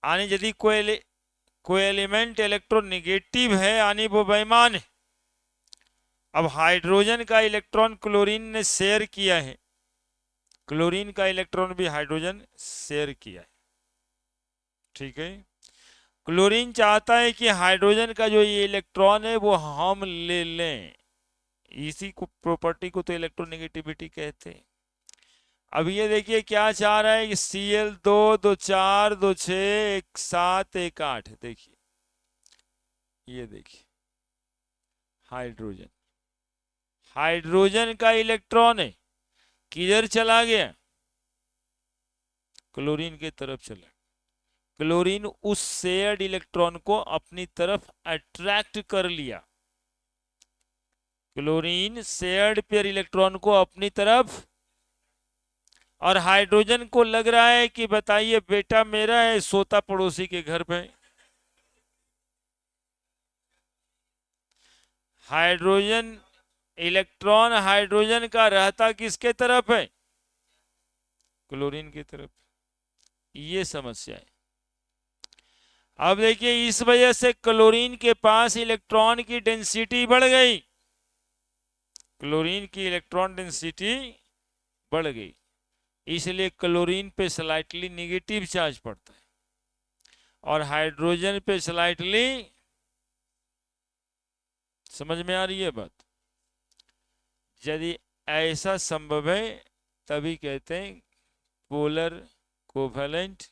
यानी यदि कोई एलिमेंट इलेक्ट्रोनेगेटिव है यानी वो बेईमान है। अब हाइड्रोजन का इलेक्ट्रॉन क्लोरीन ने शेयर किया है, क्लोरीन का इलेक्ट्रॉन भी हाइड्रोजन शेयर किया है, ठीक है। क्लोरीन चाहता है कि हाइड्रोजन का जो ये इलेक्ट्रॉन है वो हम ले लें, इसी को प्रॉपर्टी को तो इलेक्ट्रोनेगेटिविटी कहते हैं। अब ये देखिए क्या चाह रहा है कि Cl2 2 4 2 6 1 7 1 8, देखिए ये देखिए हाइड्रोजन, हाइड्रोजन का इलेक्ट्रॉन है किधर चला गया, क्लोरीन की तरफ चला। क्लोरीन उस शेयर्ड इलेक्ट्रॉन को अपनी तरफ अट्रैक्ट कर लिया, क्लोरीन शेयर्ड पेयर इलेक्ट्रॉन को अपनी तरफ, और हाइड्रोजन को लग रहा है कि बताइए बेटा मेरा है, सोता पड़ोसी के घर पे। हाइड्रोजन इलेक्ट्रॉन हाइड्रोजन का रहता किसके तरफ है, क्लोरीन की तरफ। ये समस्या है। अब देखिए इस वजह से क्लोरीन के पास इलेक्ट्रॉन की डेंसिटी बढ़ गई, क्लोरीन की इलेक्ट्रॉन डेंसिटी बढ़ गई, इसलिए क्लोरीन पे स्लाइटली निगेटिव चार्ज पड़ता है और हाइड्रोजन पे स्लाइटली, समझ में आ रही है बात। यदि ऐसा संभव है तभी कहते हैं polar covalent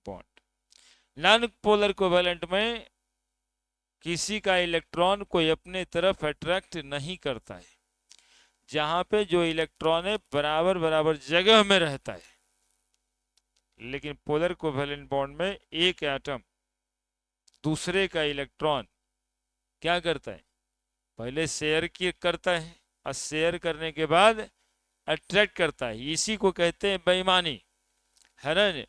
bond. Non polar covalent में किसी का इलेक्ट्रॉन कोई अपने तरफ अट्रैक्ट नहीं करता है, जहां पे जो इलेक्ट्रॉन है बराबर बराबर जगह में रहता है। लेकिन पोलर कोवेलेंट बॉन्ड में एक एटम दूसरे का इलेक्ट्रॉन क्या करता है, पहले शेयर करता है और शेयर करने के बाद अट्रैक्ट करता है। इसी को कहते हैं बेईमानी, है ना।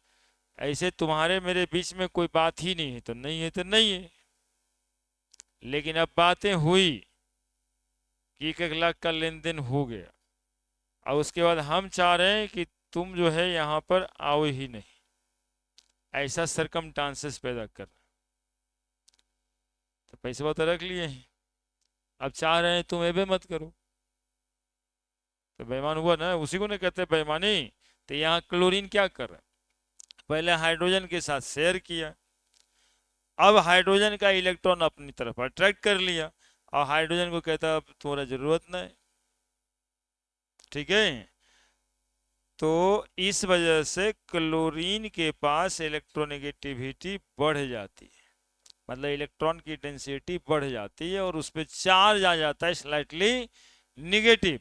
ऐसे तुम्हारे मेरे बीच में कोई बात ही नहीं है तो नहीं है तो नहीं है, लेकिन अब बातें हुई कि 1-1 लाख का लेन देन हो गया, और उसके बाद हम चाह रहे हैं कि तुम जो है यहाँ पर आओ ही नहीं, ऐसा सरकमस्टांसेस पैदा करना। तो पैसे तो रख लिए हैं, अब चाह रहे हैं तुम एबे मत करो, तो बेईमान हुआ ना, उसी को नहीं कहते बेईमानी। तो यहाँ क्लोरीन क्या कर रहा है, पहले हाइड्रोजन के साथ शेयर किया, अब हाइड्रोजन का इलेक्ट्रॉन अपनी तरफ अट्रैक्ट कर लिया और हाइड्रोजन को कहता अब तुम्हारा जरूरत नहीं, ठीक है। तो इस वजह से क्लोरीन के पास इलेक्ट्रोनेगेटिविटी बढ़ जाती है, मतलब इलेक्ट्रॉन की डेंसिटी बढ़ जाती है और उस पर चार्ज आ जाता है स्लाइटली निगेटिव,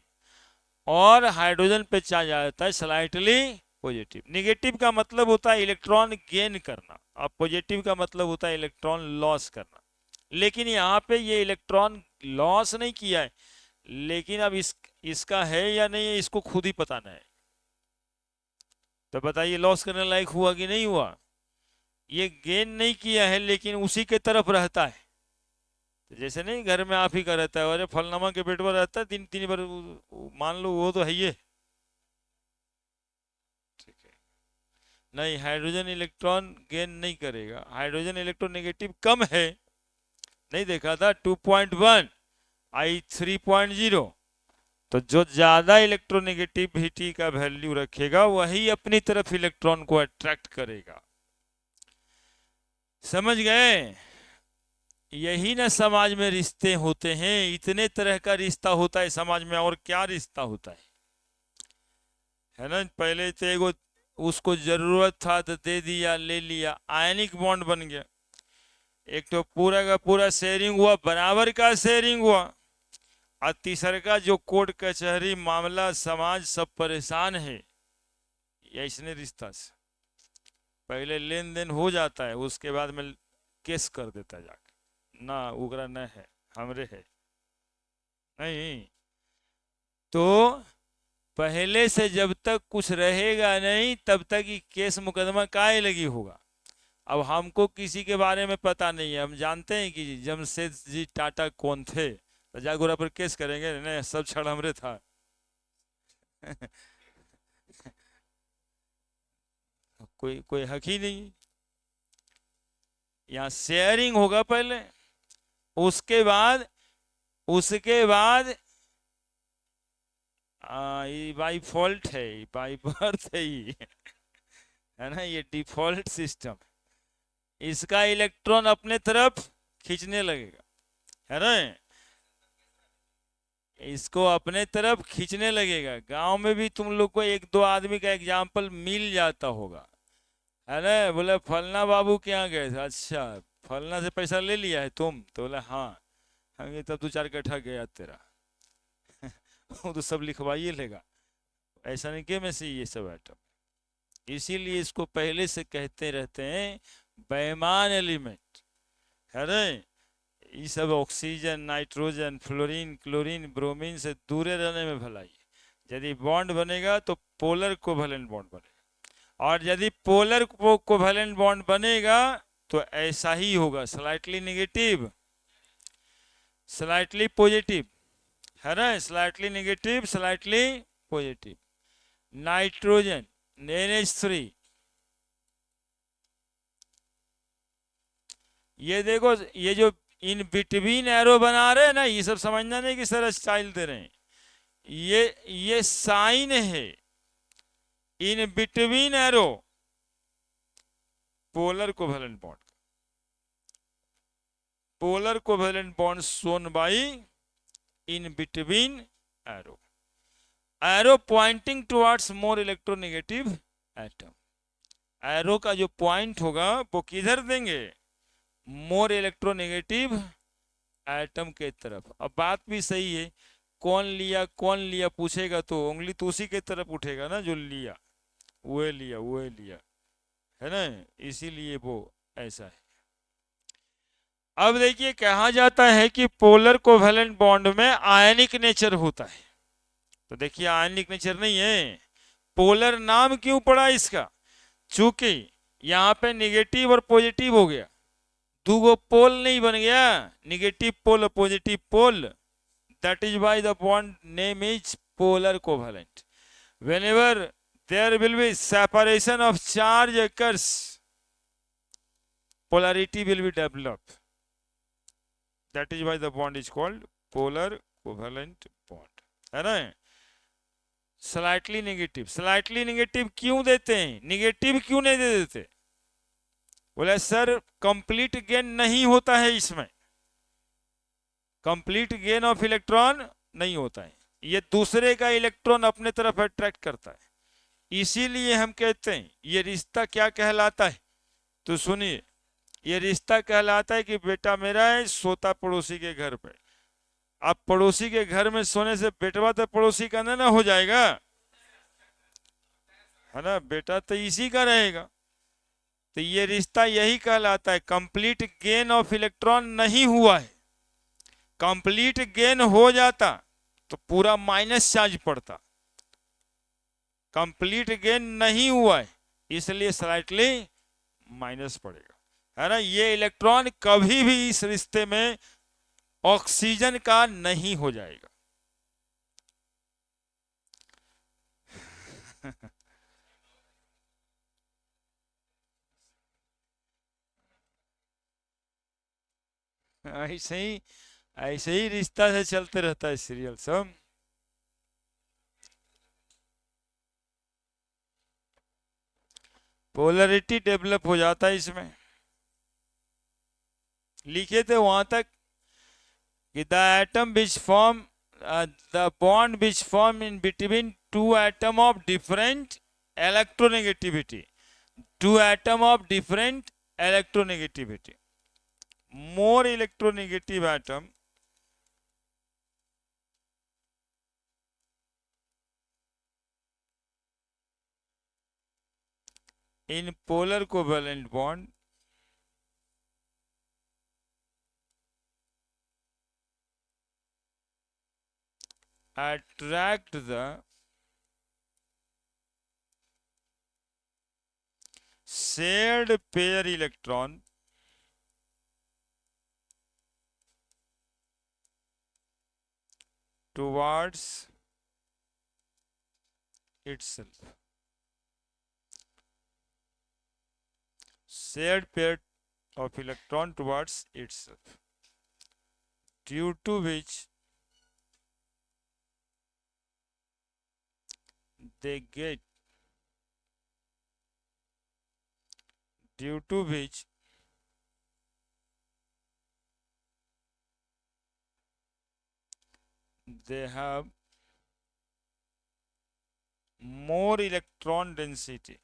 और हाइड्रोजन पे चार्ज आ जाता है स्लाइटली पॉजिटिव। निगेटिव का मतलब होता है इलेक्ट्रॉन गेन करना और पॉजिटिव का मतलब होता है इलेक्ट्रॉन लॉस करना। लेकिन यहाँ पे ये इलेक्ट्रॉन लॉस नहीं किया है, लेकिन अब इसका है या नहीं है इसको खुद ही पता नहीं है। तो बताइए लॉस करने लायक हुआ कि नहीं हुआ, ये गेन नहीं किया है लेकिन उसी के तरफ रहता है। तो जैसे नहीं घर में आप ही का रहता है, अरे फलनामा के बेटवा रहता है 3 बार, मान लो वो तो है ये, ठीक है। नहीं, हाइड्रोजन इलेक्ट्रॉन गेन नहीं करेगा, हाइड्रोजन इलेक्ट्रॉन नेगेटिव कम है, नहीं देखा था 2.1 I 3.0, तो जो ज्यादा इलेक्ट्रोनेगेटिविटी का वैल्यू रखेगा वही अपनी तरफ इलेक्ट्रॉन को अट्रैक्ट करेगा। समझ गए, यही ना समाज में रिश्ते होते हैं, इतने तरह का रिश्ता होता है समाज में, और क्या रिश्ता होता है ना। पहले तो एगो उसको जरूरत था तो दे दिया, ले लिया, आयनिक बॉन्ड बन गया। एक तो पूरा का पूरा शेयरिंग हुआ, बराबर का शेयरिंग हुआ, और तीसरा का जो कोर्ट कचहरी मामला समाज सब परेशान है ऐसने रिश्ता से। पहले लेन देन हो जाता है, उसके बाद में केस कर देता जाके, ना उगरा न है हमरे है नहीं। तो पहले से जब तक कुछ रहेगा नहीं तब तक ही केस मुकदमा काहे लगी होगा। अब हमको किसी के बारे में पता नहीं है, हम जानते हैं कि जमशेद टाटा कौन थे, तो जागोरा पर केस करेंगे नहीं, सब छड़ हमरे था कोई कोई हक ही नहीं। यहाँ शेयरिंग होगा पहले, उसके बाद ये बाई फॉल्ट है, बाई बर्थ है ये है ना, ये डिफॉल्ट सिस्टम, इसका इलेक्ट्रॉन अपने तरफ खींचने लगेगा, है ना। इसको अपने तरफ खींचने लगेगा। गांव में भी तुम लोग को एक दो आदमी का एग्जाम्पल मिल जाता होगा, है ना। बोले फलना बाबू के यहाँ गए थे, अच्छा फलना से पैसा ले लिया है तुम, तो बोले हाँ। हम ये तब 2 4 कट्ठा गया तेरा। वो तो सब लिखवाइए लेगा। ऐसा नहीं कि में से ये सब आइटम, इसीलिए इसको पहले से कहते रहते हैं बेईमान एलिमेंट, है ना। ये सब oxygen, nitrogen, fluorine, chlorine, bromine से दूरे रहने में भलाई है। यदि बॉन्ड बनेगा तो पोलर कोवेलेंट बॉन्ड बनेगा, और यदि पोलर कोवेलेंट बॉन्ड बनेगा तो ऐसा ही होगा, स्लाइटली नेगेटिव स्लाइटली पॉजिटिव, है ना। Slightly negative slightly positive. Nitrogen NH3, ये देखो, ये जो इन बिटवीन एरो बना रहे हैं ना, ये सब समझना नहीं कि सर स्टाइल दे रहे हैं, ये साइन है। In between arrow polar covalent bond, polar covalent bond shown by in between arrow, arrow pointing towards more electronegative atom. Arrow का जो पॉइंट होगा वो किधर देंगे, मोर इलेक्ट्रोनेगेटिव एटम के तरफ। अब बात भी सही है, कौन लिया पूछेगा तो उंगली तो उसी के तरफ उठेगा ना, जो लिया वो लिया, है ना। इसीलिए वो ऐसा है। अब देखिए, कहा जाता है कि पोलर कोवेलेंट बॉन्ड में आयनिक नेचर होता है। तो देखिए, आयनिक नेचर नहीं है। पोलर नाम क्यों पड़ा इसका, चूंकि यहाँ पे निगेटिव और पॉजिटिव हो गया, दो पोल नहीं बन गया, निगेटिव पोल और positive pole. That is why the bond name is polar covalent. Whenever there will be separation of charge occurs, polarity will be developed. That is why the bond is called polar covalent bond, है ना। Slightly negative क्यों देते हैं, negative क्यों नहीं दे देते, बोले sir complete gain नहीं होता है इसमें, कंप्लीट गेन ऑफ इलेक्ट्रॉन नहीं होता है, ये दूसरे का इलेक्ट्रॉन अपने तरफ अट्रैक्ट करता है। इसीलिए हम कहते हैं ये रिश्ता क्या कहलाता है, तो सुनिए, ये रिश्ता कहलाता है कि बेटा मेरा है सोता पड़ोसी के घर पे। अब पड़ोसी के घर में सोने से बेटवा तो पड़ोसी का ना हो जाएगा, है ना, बेटा तो इसी का रहेगा। तो ये रिश्ता यही कहलाता है, कंप्लीट गेन ऑफ इलेक्ट्रॉन नहीं हुआ है। कंप्लीट गेन हो जाता तो पूरा माइनस चार्ज पड़ता, कंप्लीट गेन नहीं हुआ है इसलिए स्लाइटली माइनस पड़ेगा, है ना। ये इलेक्ट्रॉन कभी भी इस रिश्ते में ऑक्सीजन का नहीं हो जाएगा। ऐसे ही रिश्ता से चलते रहता है सीरियल सब। पोलरिटी डेवलप हो जाता है इसमें। लिखे थे वहां तक कि the atom which form the bond which form in between two atom of different electronegativity, two atom of different electronegativity, more electronegative atom in polar covalent bond attract the shared pair electron towards itself, shared pair of electron towards itself, due to which they get, due to which they have more electron density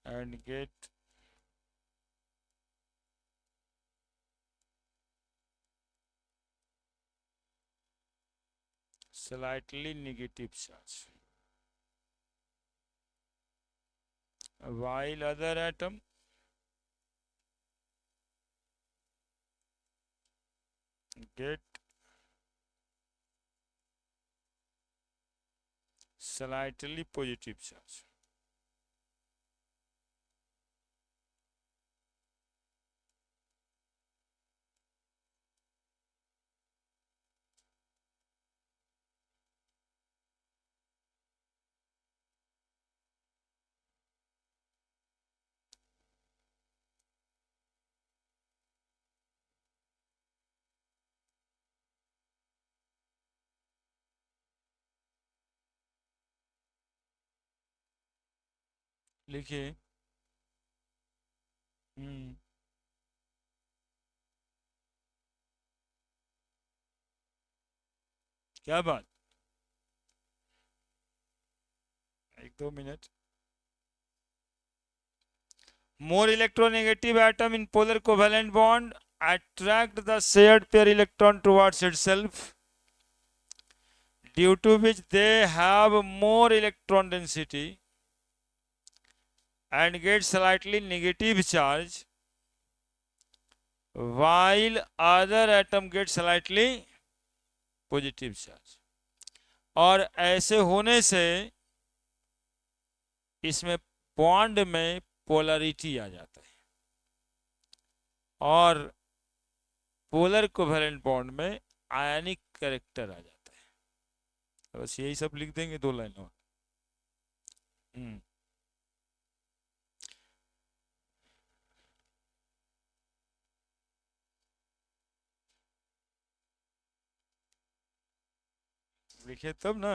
and get slightly negative charge, while other atom get slightly positive charge. लिखिए। हम्म। क्या बात, 1-2 minute. More electronegative atom in polar covalent bond attract the shared pair electron towards itself, due to which they have more electron density and get slightly negative charge, while other atom get slightly positive charge। और ऐसे होने से इसमें bond में polarity आ जाता है और polar covalent bond में आयनिक कैरेक्टर आ जाता है। बस यही सब लिख देंगे 2 लाइनों में। हम्म। लिखे तब ना।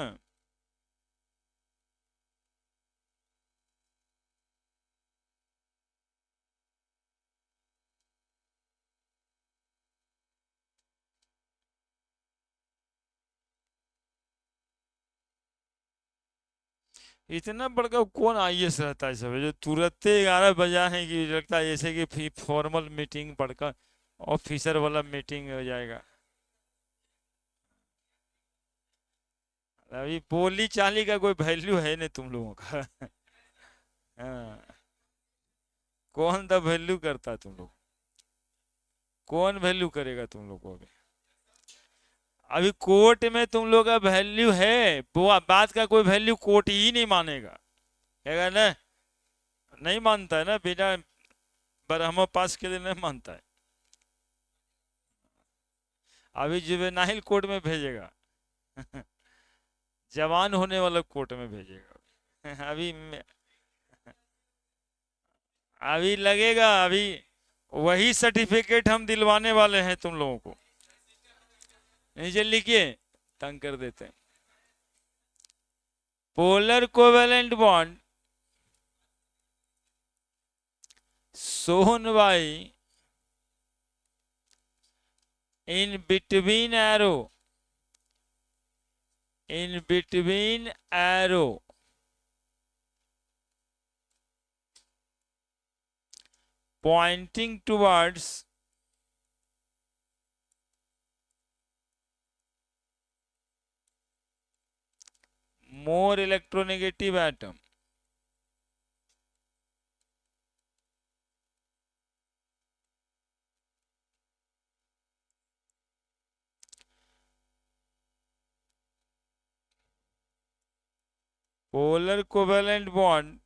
इतना बड़का कौन आईएएस रहता है सब, जो तुरंत 11 बजा है कि लगता है जैसे कि फॉर्मल मीटिंग पढ़कर ऑफिसर वाला मीटिंग हो जाएगा। अभी बोली चाली का कोई वैल्यू है नहीं तुम लोगों का। हाँ। कौन सा वैल्यू करता तुम लोग, कौन वैल्यू करेगा तुम लोग को अभी। अभी कोर्ट में तुम लोग का वैल्यू है, वो बात का कोई वैल्यू कोर्ट ही नहीं मानेगा, है ना। नहीं मानता है ना, बिना बरहमा पास के लिए नहीं मानता है। अभी जुवेनाइल कोर्ट में भेजेगा। जवान होने वाला कोर्ट में भेजेगा। अभी लगेगा, अभी वही सर्टिफिकेट हम दिलवाने वाले हैं तुम लोगों को। नीचे लिखिए, तंग कर देते हैं। Polar covalent bond shown by in between arrow pointing towards more electronegative atom, polar covalent bond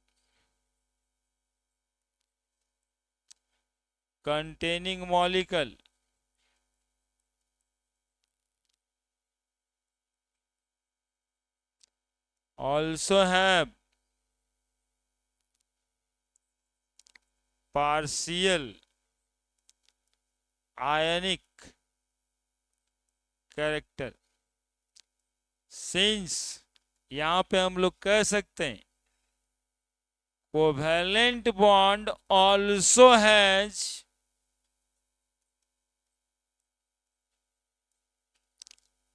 containing molecule also have partial ionic character। since यहाँ पे हम लोग कह सकते हैं covalent bond also has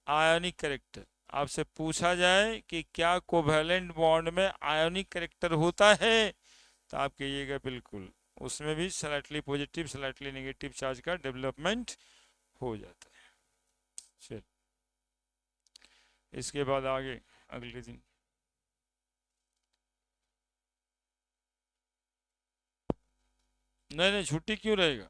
ionic character. आपसे पूछा जाए कि क्या कोवैलेंट बॉन्ड में आयोनिक कैरेक्टर होता है, तो आप कहिएगा बिल्कुल, उसमें भी slightly positive slightly negative charge का डेवलपमेंट हो जाता है। चल, इसके बाद आगे अगले दिन नहीं छुट्टी क्यों रहेगा।